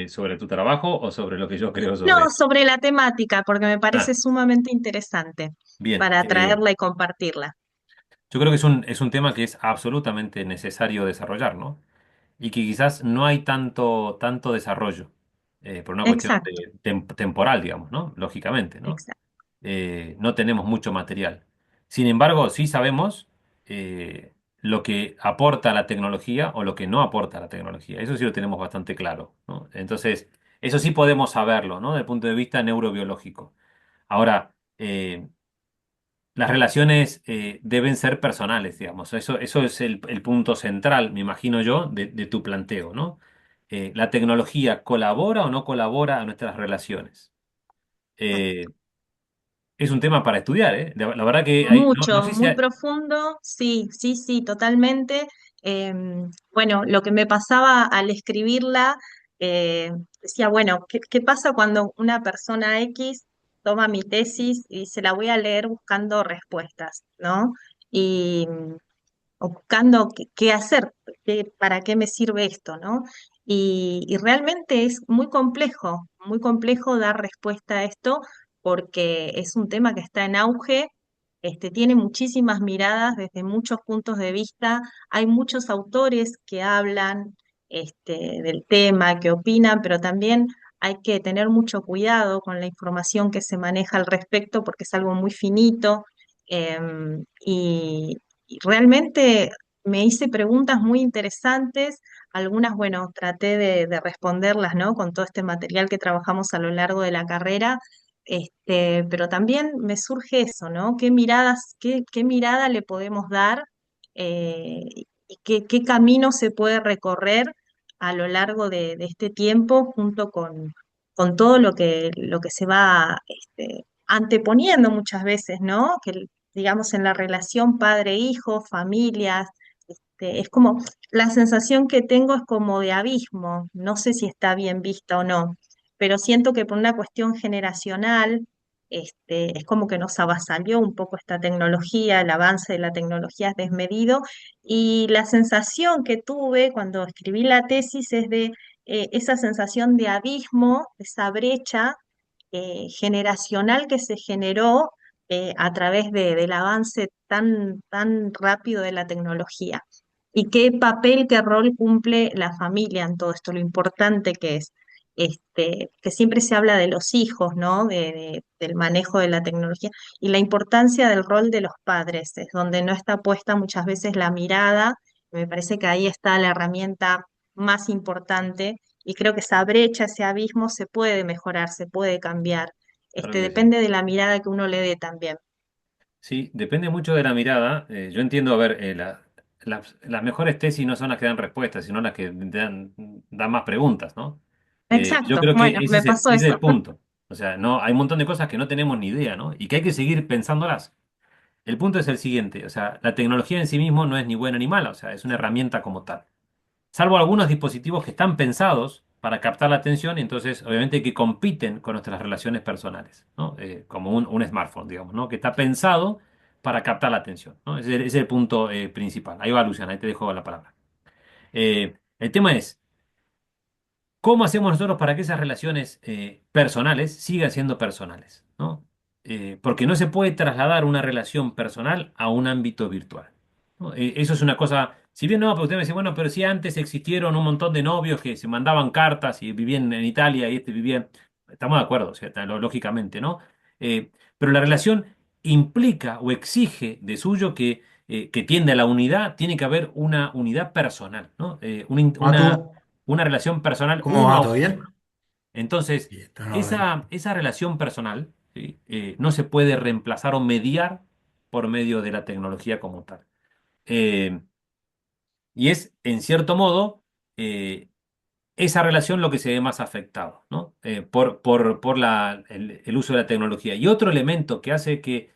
¿Sobre tu trabajo o sobre lo que yo creo sobre No, esto? sobre la temática, porque me parece Ah, sumamente interesante bien. para traerla y compartirla. Yo creo que es un tema que es absolutamente necesario desarrollar, ¿no? Y que quizás no hay tanto desarrollo, por una cuestión Exacto, temporal, digamos, ¿no? Lógicamente, ¿no? exacto. No tenemos mucho material. Sin embargo, sí sabemos lo que aporta la tecnología o lo que no aporta la tecnología. Eso sí lo tenemos bastante claro, ¿no? Entonces, eso sí podemos saberlo, ¿no? Desde el punto de vista neurobiológico. Ahora, las relaciones deben ser personales, digamos. Eso es el punto central, me imagino yo, de tu planteo, ¿no? ¿La tecnología colabora o no colabora a nuestras relaciones? Eh, es un tema para estudiar, ¿eh? La verdad que no Mucho, sé si muy profundo, sí, sí, sí, totalmente. Bueno, lo que me pasaba al escribirla, decía, bueno, ¿qué pasa cuando una persona X toma mi tesis y se la voy a leer buscando respuestas, ¿no? Y o buscando qué hacer, para qué me sirve esto, ¿no? Y realmente es muy complejo dar respuesta a esto porque es un tema que está en auge, tiene muchísimas miradas desde muchos puntos de vista, hay muchos autores que hablan del tema, que opinan, pero también hay que tener mucho cuidado con la información que se maneja al respecto porque es algo muy finito. Y realmente me hice preguntas muy interesantes, algunas, bueno, traté de responderlas, ¿no? Con todo este material que trabajamos a lo largo de la carrera, pero también me surge eso, ¿no? ¿Qué mirada le podemos dar y qué camino se puede recorrer a lo largo de este tiempo junto con todo lo que se va anteponiendo muchas veces, ¿no? Que digamos, en la relación padre-hijo, familias, es como, la sensación que tengo es como de abismo, no sé si está bien vista o no, pero siento que por una cuestión generacional, es como que nos avasalló un poco esta tecnología, el avance de la tecnología es desmedido, y la sensación que tuve cuando escribí la tesis es de esa sensación de abismo, esa brecha generacional que se generó a través del avance tan rápido de la tecnología. Y qué papel, qué rol cumple la familia en todo esto, lo importante que es. Que siempre se habla de los hijos, ¿no? Del manejo de la tecnología y la importancia del rol de los padres, es donde no está puesta muchas veces la mirada. Me parece que ahí está la herramienta más importante y creo que esa brecha, ese abismo se puede mejorar, se puede cambiar. Claro que sí. Depende de la mirada que uno le dé también. Sí, depende mucho de la mirada. Yo entiendo, a ver, las mejores tesis no son las que dan respuestas, sino las que dan más preguntas, ¿no? Yo Exacto, creo que bueno, ese me es el, pasó ese es eso. el punto. O sea, no, hay un montón de cosas que no tenemos ni idea, ¿no? Y que hay que seguir pensándolas. El punto es el siguiente, o sea, la tecnología en sí mismo no es ni buena ni mala, o sea, es una herramienta como tal. Salvo algunos dispositivos que están pensados para captar la atención y entonces obviamente que compiten con nuestras relaciones personales, ¿no? Como un smartphone, digamos, ¿no? Que está pensado para captar la atención, ¿no? Ese es el punto principal. Ahí va Luciana, ahí te dejo la palabra. El tema es, ¿cómo hacemos nosotros para que esas relaciones personales sigan siendo personales? ¿No? Porque no se puede trasladar una relación personal a un ámbito virtual. ¿No? Eso es una cosa, si bien no, pero usted me dice, bueno, pero si antes existieron un montón de novios que se mandaban cartas y vivían en Italia y este vivía, estamos de acuerdo, o sea, lógicamente, ¿no? Pero la relación implica o exige de suyo que tiende a la unidad, tiene que haber una unidad personal, ¿no? Matu, Una relación personal ¿cómo uno va? a ¿Todo uno. bien? Entonces, Sí, está en orden. esa relación personal, ¿sí? No se puede reemplazar o mediar por medio de la tecnología como tal. Eh, y es, en cierto modo, eh, esa relación lo que se ve más afectado, ¿no? Por el uso de la tecnología. Y otro elemento que hace que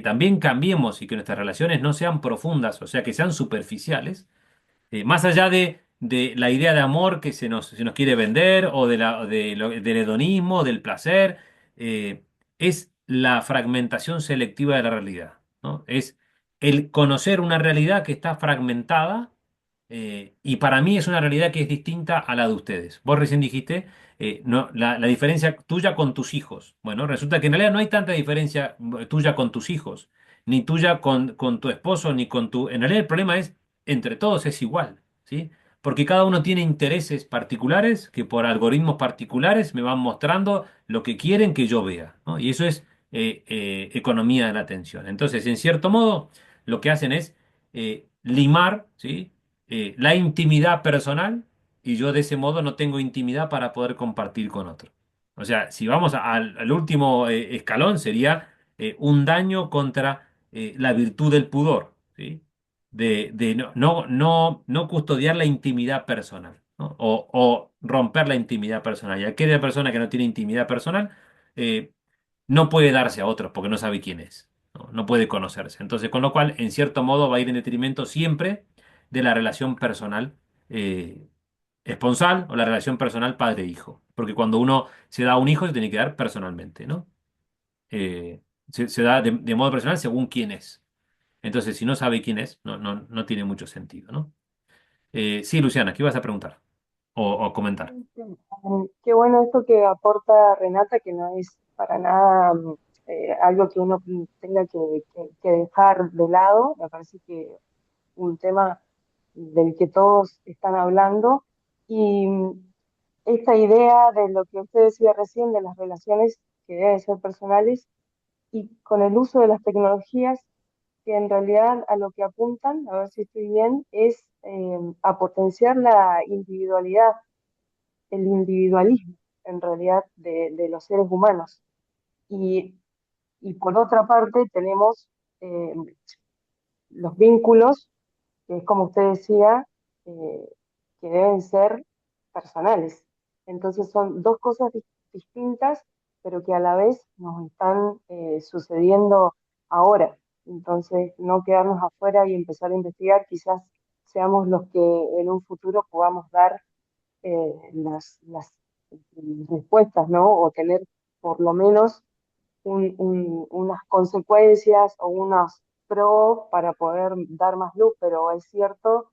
también cambiemos y que nuestras relaciones no sean profundas, o sea, que sean superficiales, más allá de la idea de amor que se nos quiere vender o del hedonismo, del placer, es la fragmentación selectiva de la realidad, ¿no? Es el conocer una realidad que está fragmentada y para mí es una realidad que es distinta a la de ustedes. Vos recién dijiste no, la diferencia tuya con tus hijos. Bueno, resulta que en realidad no hay tanta diferencia tuya con tus hijos, ni tuya con tu esposo, ni con tu... En realidad el problema es entre todos es igual, ¿sí? Porque cada uno tiene intereses particulares que por algoritmos particulares me van mostrando lo que quieren que yo vea, ¿no? Y eso es economía de la atención. Entonces, en cierto modo, lo que hacen es limar, ¿sí? La intimidad personal y yo de ese modo no tengo intimidad para poder compartir con otro. O sea, si vamos al último escalón, sería un daño contra la virtud del pudor, ¿sí? De no custodiar la intimidad personal, ¿no? O romper la intimidad personal. Y aquella persona que no tiene intimidad personal eh, no puede darse a otros porque no sabe quién es, ¿no? No puede conocerse. Entonces, con lo cual, en cierto modo, va a ir en detrimento siempre de la relación personal esponsal o la relación personal padre-hijo. Porque cuando uno se da a un hijo, se tiene que dar personalmente, ¿no? Eh, se da de modo personal según quién es. Entonces, si no sabe quién es, no tiene mucho sentido, ¿no? Sí, Luciana, ¿qué ibas a preguntar o comentar? Qué bueno esto que aporta Renata, que no es para nada algo que uno tenga que dejar de lado. Me parece que un tema del que todos están hablando. Y esta idea de lo que usted decía recién, de las relaciones que deben ser personales, y con el uso de las tecnologías, que en realidad a lo que apuntan, a ver si estoy bien, es a potenciar la individualidad, el individualismo, en realidad, de los seres humanos. Y, y por otra parte tenemos eh, los vínculos, que es como usted decía, eh, que deben ser personales. Entonces son dos cosas distintas, pero que a la vez nos están sucediendo ahora. Entonces, no quedarnos afuera y empezar a investigar, quizás seamos los que en un futuro podamos dar las respuestas, ¿no? O tener por lo menos unas consecuencias o unos pros para poder dar más luz, pero es cierto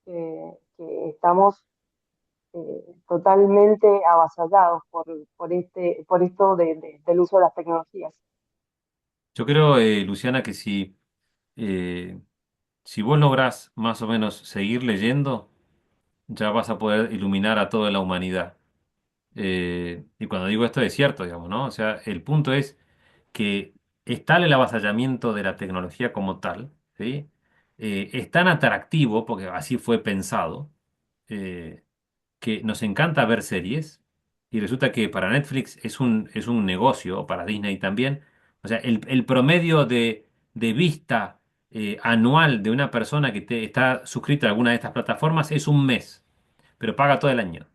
que estamos totalmente avasallados por esto del uso de las tecnologías. Yo creo, Luciana, que eh, si vos lográs más o menos seguir leyendo, ya vas a poder iluminar a toda la humanidad. Y cuando digo esto es cierto, digamos, ¿no? O sea, el punto es que es tal el avasallamiento de la tecnología como tal, ¿sí? Es tan atractivo, porque así fue pensado, eh, que nos encanta ver series, y resulta que para Netflix es un negocio, o para Disney también. O sea, el promedio de vista anual de una persona que está suscrita a alguna de estas plataformas es un mes, pero paga todo el año.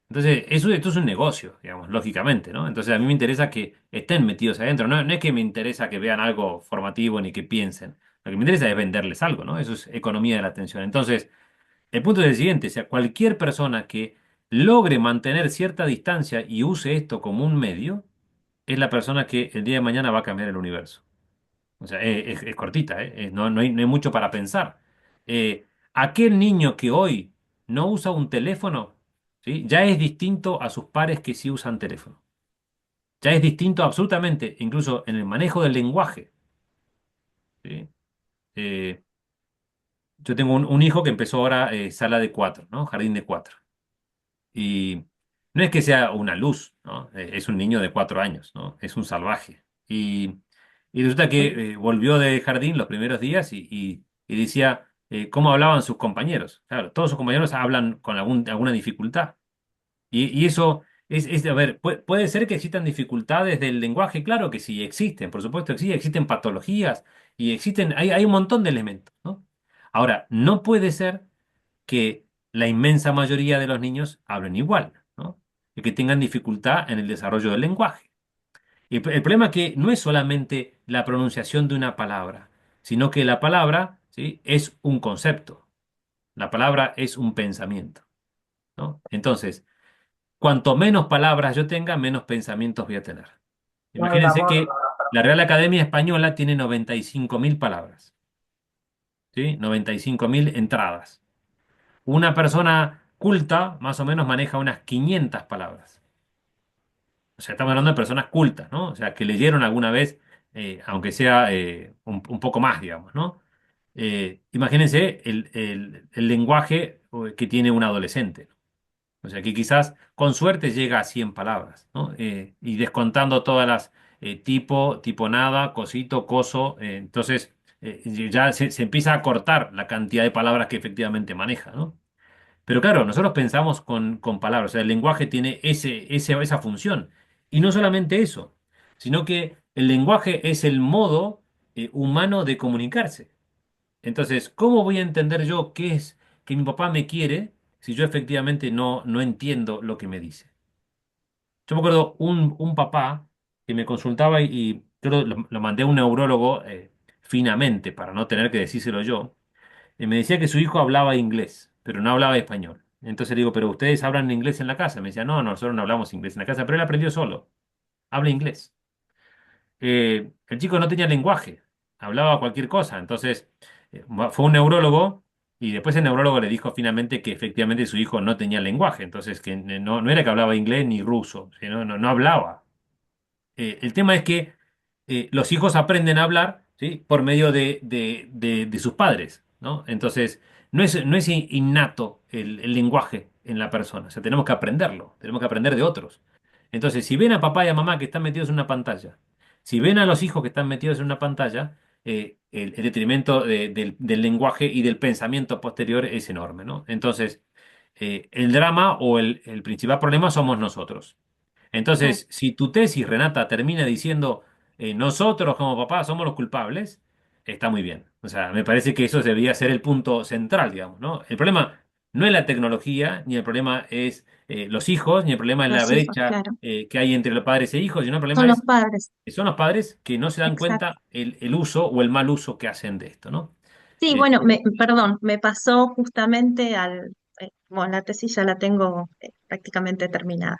Entonces, esto es un negocio, digamos, lógicamente, ¿no? Entonces, a mí me interesa que estén metidos adentro. No, no es que me interesa que vean algo formativo ni que piensen. Lo que me interesa es venderles algo, ¿no? Eso es economía de la atención. Entonces, el punto es el siguiente, o sea, cualquier persona que logre mantener cierta distancia y use esto como un medio, es la persona que el día de mañana va a cambiar el universo. O sea, es cortita, ¿eh? No, no hay mucho para pensar. Aquel niño que hoy no usa un teléfono, ¿sí? Ya es distinto a sus pares que sí usan teléfono. Ya es distinto absolutamente, incluso en el manejo del lenguaje, ¿sí? Eh, yo tengo un hijo que empezó ahora sala de cuatro, ¿no? Jardín de cuatro. Y no es que sea una luz, ¿no? Es un niño de 4 años, ¿no? Es un salvaje. Y resulta que volvió de jardín los primeros días y decía cómo hablaban sus compañeros. Claro, todos sus compañeros hablan con alguna dificultad. Y eso a ver, puede ser que existan dificultades del lenguaje, claro que sí, existen, por supuesto que sí, existen patologías y hay un montón de elementos, ¿no? Ahora, no puede ser que la inmensa mayoría de los niños hablen igual, ¿no? Y que tengan dificultad en el desarrollo del lenguaje. Y el problema es que no es solamente la pronunciación de una palabra, sino que la palabra, ¿sí? Es un concepto, la palabra es un pensamiento, ¿no? Entonces, cuanto menos palabras yo tenga, menos pensamientos voy a tener. Imagínense que la Real Academia Española tiene 95.000 palabras, ¿sí? 95.000 entradas. Una persona culta más o menos maneja unas 500 palabras. O sea, estamos hablando de personas cultas, ¿no? O sea, que leyeron alguna vez, aunque sea un poco más, digamos, ¿no? Imagínense el lenguaje que tiene un adolescente. O sea, que quizás con suerte llega a 100 palabras, ¿no? Y descontando todas las tipo nada, cosito, coso. Entonces, ya se empieza a cortar la cantidad de palabras que efectivamente maneja, ¿no? Pero claro, nosotros pensamos con palabras, o sea, el lenguaje tiene esa función. Y no solamente eso, sino que el lenguaje es el modo humano de comunicarse. Entonces, ¿cómo voy a entender yo qué es que mi papá me quiere si yo efectivamente no entiendo lo que me dice? Yo me acuerdo un papá que me consultaba y yo lo mandé a un neurólogo finamente para no tener que decírselo yo. Me decía que su hijo hablaba inglés, pero no hablaba español. Entonces le digo, ¿pero ustedes hablan inglés en la casa? Me decía, no, nosotros no hablamos inglés en la casa, pero él aprendió solo. Habla inglés. El chico no tenía lenguaje, hablaba cualquier cosa. Entonces fue un neurólogo y después el neurólogo le dijo finalmente que efectivamente su hijo no tenía lenguaje. Entonces que no era que hablaba inglés ni ruso, sino no hablaba. El tema es que los hijos aprenden a hablar, ¿sí? Por medio de sus padres, ¿no? Entonces, no es innato el lenguaje en la persona, o sea, tenemos que aprenderlo, tenemos que aprender de otros. Entonces, si ven a papá y a mamá que están metidos en una pantalla, si ven a los hijos que están metidos en una pantalla, el detrimento del lenguaje y del pensamiento posterior es enorme, ¿no? Entonces, el drama o el principal problema somos nosotros. Mm. Entonces, si tu tesis, Renata, termina diciendo nosotros como papás somos los culpables, está muy bien. O sea, me parece que eso debería ser el punto central, digamos, ¿no? El problema no es la tecnología, ni el problema es los hijos, ni el problema es la Los hijos, brecha claro. que hay entre los padres e hijos, sino el problema Son los es padres, que son los padres que no se dan exacto. cuenta el uso o el mal uso que hacen de esto, ¿no? Sí, Eh, bueno, perdón, me pasó justamente bueno, la tesis ya la tengo prácticamente terminada.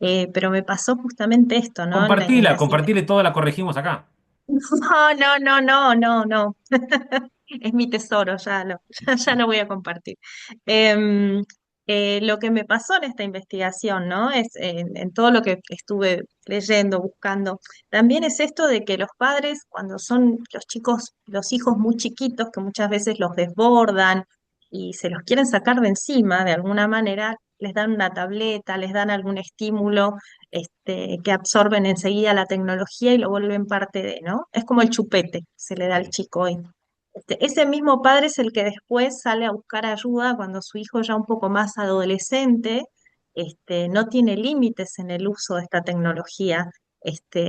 Pero me pasó justamente esto, ¿no? En compartila, la cita. compartile toda, la corregimos acá. No, no, no, no, no, no. Es mi tesoro, ya lo voy a compartir. Em, lo que me pasó en esta investigación, ¿no? Es en todo lo que estuve leyendo, buscando, también es esto de que los padres, cuando son los chicos, los hijos muy chiquitos, que muchas veces los desbordan y se los quieren sacar de encima de alguna manera, les dan una tableta, les dan algún estímulo, que absorben enseguida la tecnología y lo vuelven parte de, ¿no? Es como el chupete que se le da al Sí, chico hoy. Ese mismo padre es el que después sale a buscar ayuda cuando su hijo ya un poco más adolescente, no tiene límites en el uso de esta tecnología,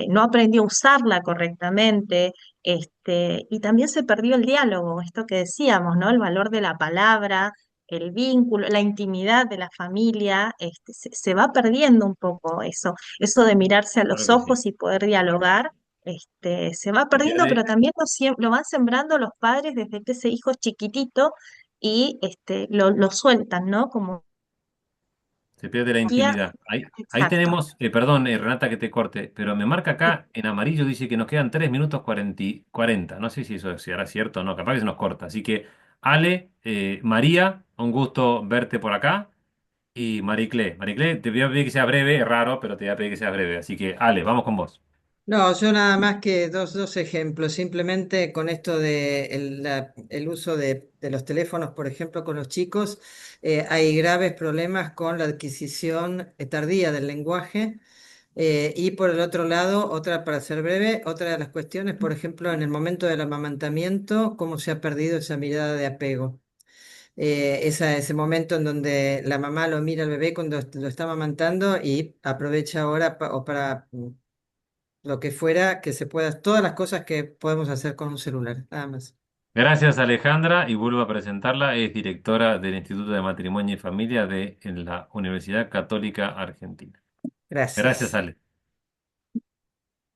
no aprendió a usarla correctamente, y también se perdió el diálogo, esto que decíamos, ¿no? El valor de la palabra, el vínculo, la intimidad de la familia, se va perdiendo un poco eso de mirarse a claro los que sí. ojos y poder dialogar, se va Se perdiendo, pero pierde, también lo van sembrando los padres desde que ese hijo es chiquitito y lo sueltan, ¿no? Como se pierde la guía, intimidad. Ahí exacto. tenemos, perdón, Renata, que te corte, pero me marca acá en amarillo, dice que nos quedan 3 minutos 40. No sé si eso será cierto o no, capaz que se nos corta. Así que, Ale, María, un gusto verte por acá. Y Mariclé, te voy a pedir que sea breve, es raro, pero te voy a pedir que sea breve. Así que, Ale, vamos con vos. No, yo nada más que dos ejemplos, simplemente con esto de el uso de los teléfonos, por ejemplo, con los chicos, hay graves problemas con la adquisición tardía del lenguaje. Y por el otro lado, otra, para ser breve, otra de las cuestiones, por ejemplo, en el momento del amamantamiento, cómo se ha perdido esa mirada de apego. Ese momento en donde la mamá lo mira al bebé cuando lo está amamantando y aprovecha ahora o para lo que fuera, que se pueda, todas las cosas que podemos hacer con un celular, nada más. Gracias, Alejandra, y vuelvo a presentarla. Es directora del Instituto de Matrimonio y Familia en la Universidad Católica Argentina. Gracias, Gracias. Ale.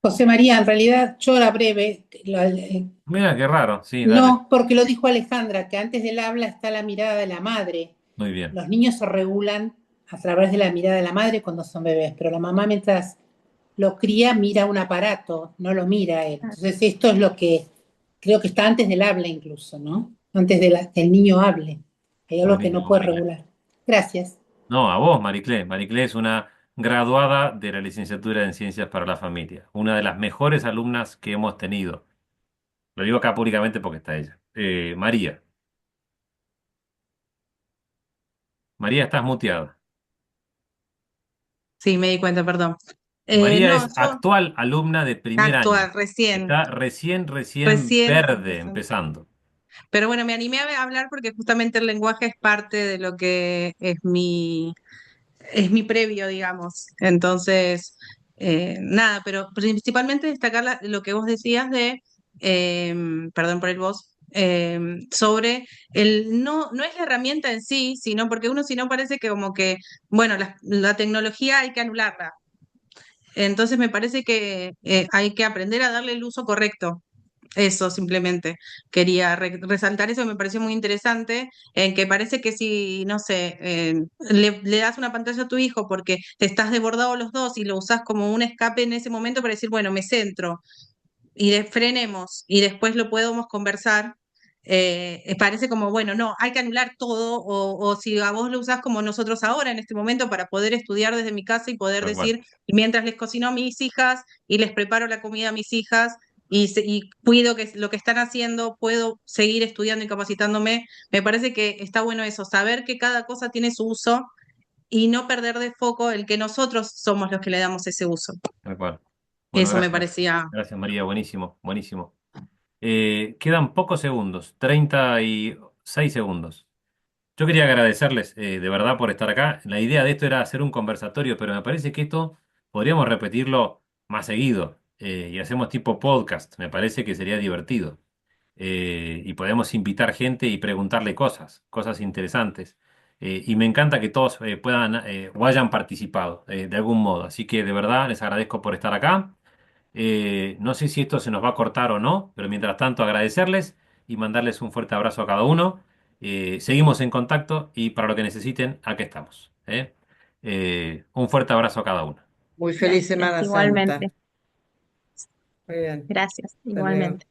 José María, en realidad yo era breve, Mira, qué raro. Sí, dale. no, porque lo dijo Alejandra, que antes del habla está la mirada de la madre. Muy bien. Los niños se regulan a través de la mirada de la madre cuando son bebés, pero la mamá mientras lo cría mira un aparato, no lo mira a él. Entonces esto es lo que creo que está antes del habla incluso, ¿no? Antes que el niño hable. Hay algo que no Buenísimo, puede Mariclé. regular. Gracias. No, a vos, Mariclé. Mariclé es una graduada de la licenciatura en Ciencias para la Familia. Una de las mejores alumnas que hemos tenido. Lo digo acá públicamente porque está ella. María. María, estás muteada. Sí, me di cuenta, perdón. María No, es yo actual alumna de primer año. actual, recién, Está recién recién verde, empezó. empezando. Pero bueno, me animé a hablar porque justamente el lenguaje es parte de lo que es mi previo, digamos. Entonces, nada, pero principalmente destacar lo que vos decías perdón por el vos, sobre no es la herramienta en sí, sino porque uno si no parece que como que, bueno, la tecnología hay que anularla. Entonces me parece que hay que aprender a darle el uso correcto. Eso simplemente. Quería resaltar eso, me pareció muy interesante, en que parece que si, no sé, le das una pantalla a tu hijo porque te estás desbordado los dos y lo usás como un escape en ese momento para decir, bueno, me centro y frenemos y después lo podemos conversar. Parece como, bueno, no, hay que anular todo, o si a vos lo usás como nosotros ahora en este momento para poder estudiar desde mi casa y poder Tal cual. decir, y mientras les cocino a mis hijas y les preparo la comida a mis hijas y cuido que lo que están haciendo, puedo seguir estudiando y capacitándome. Me parece que está bueno eso, saber que cada cosa tiene su uso y no perder de foco el que nosotros somos los que le damos ese uso. Tal cual. Bueno, Eso me gracias. parecía. Gracias, María. Buenísimo, buenísimo. Quedan pocos segundos, 36 segundos. Yo quería agradecerles de verdad por estar acá. La idea de esto era hacer un conversatorio, pero me parece que esto podríamos repetirlo más seguido y hacemos tipo podcast. Me parece que sería divertido. Y podemos invitar gente y preguntarle cosas interesantes. Y me encanta que todos puedan o hayan participado de algún modo. Así que de verdad les agradezco por estar acá. No sé si esto se nos va a cortar o no, pero mientras tanto agradecerles y mandarles un fuerte abrazo a cada uno. Seguimos en contacto y para lo que necesiten, aquí estamos. Un fuerte abrazo a cada uno. Muy feliz Gracias, Semana igualmente. Santa. Muy bien, Gracias, hasta luego. igualmente.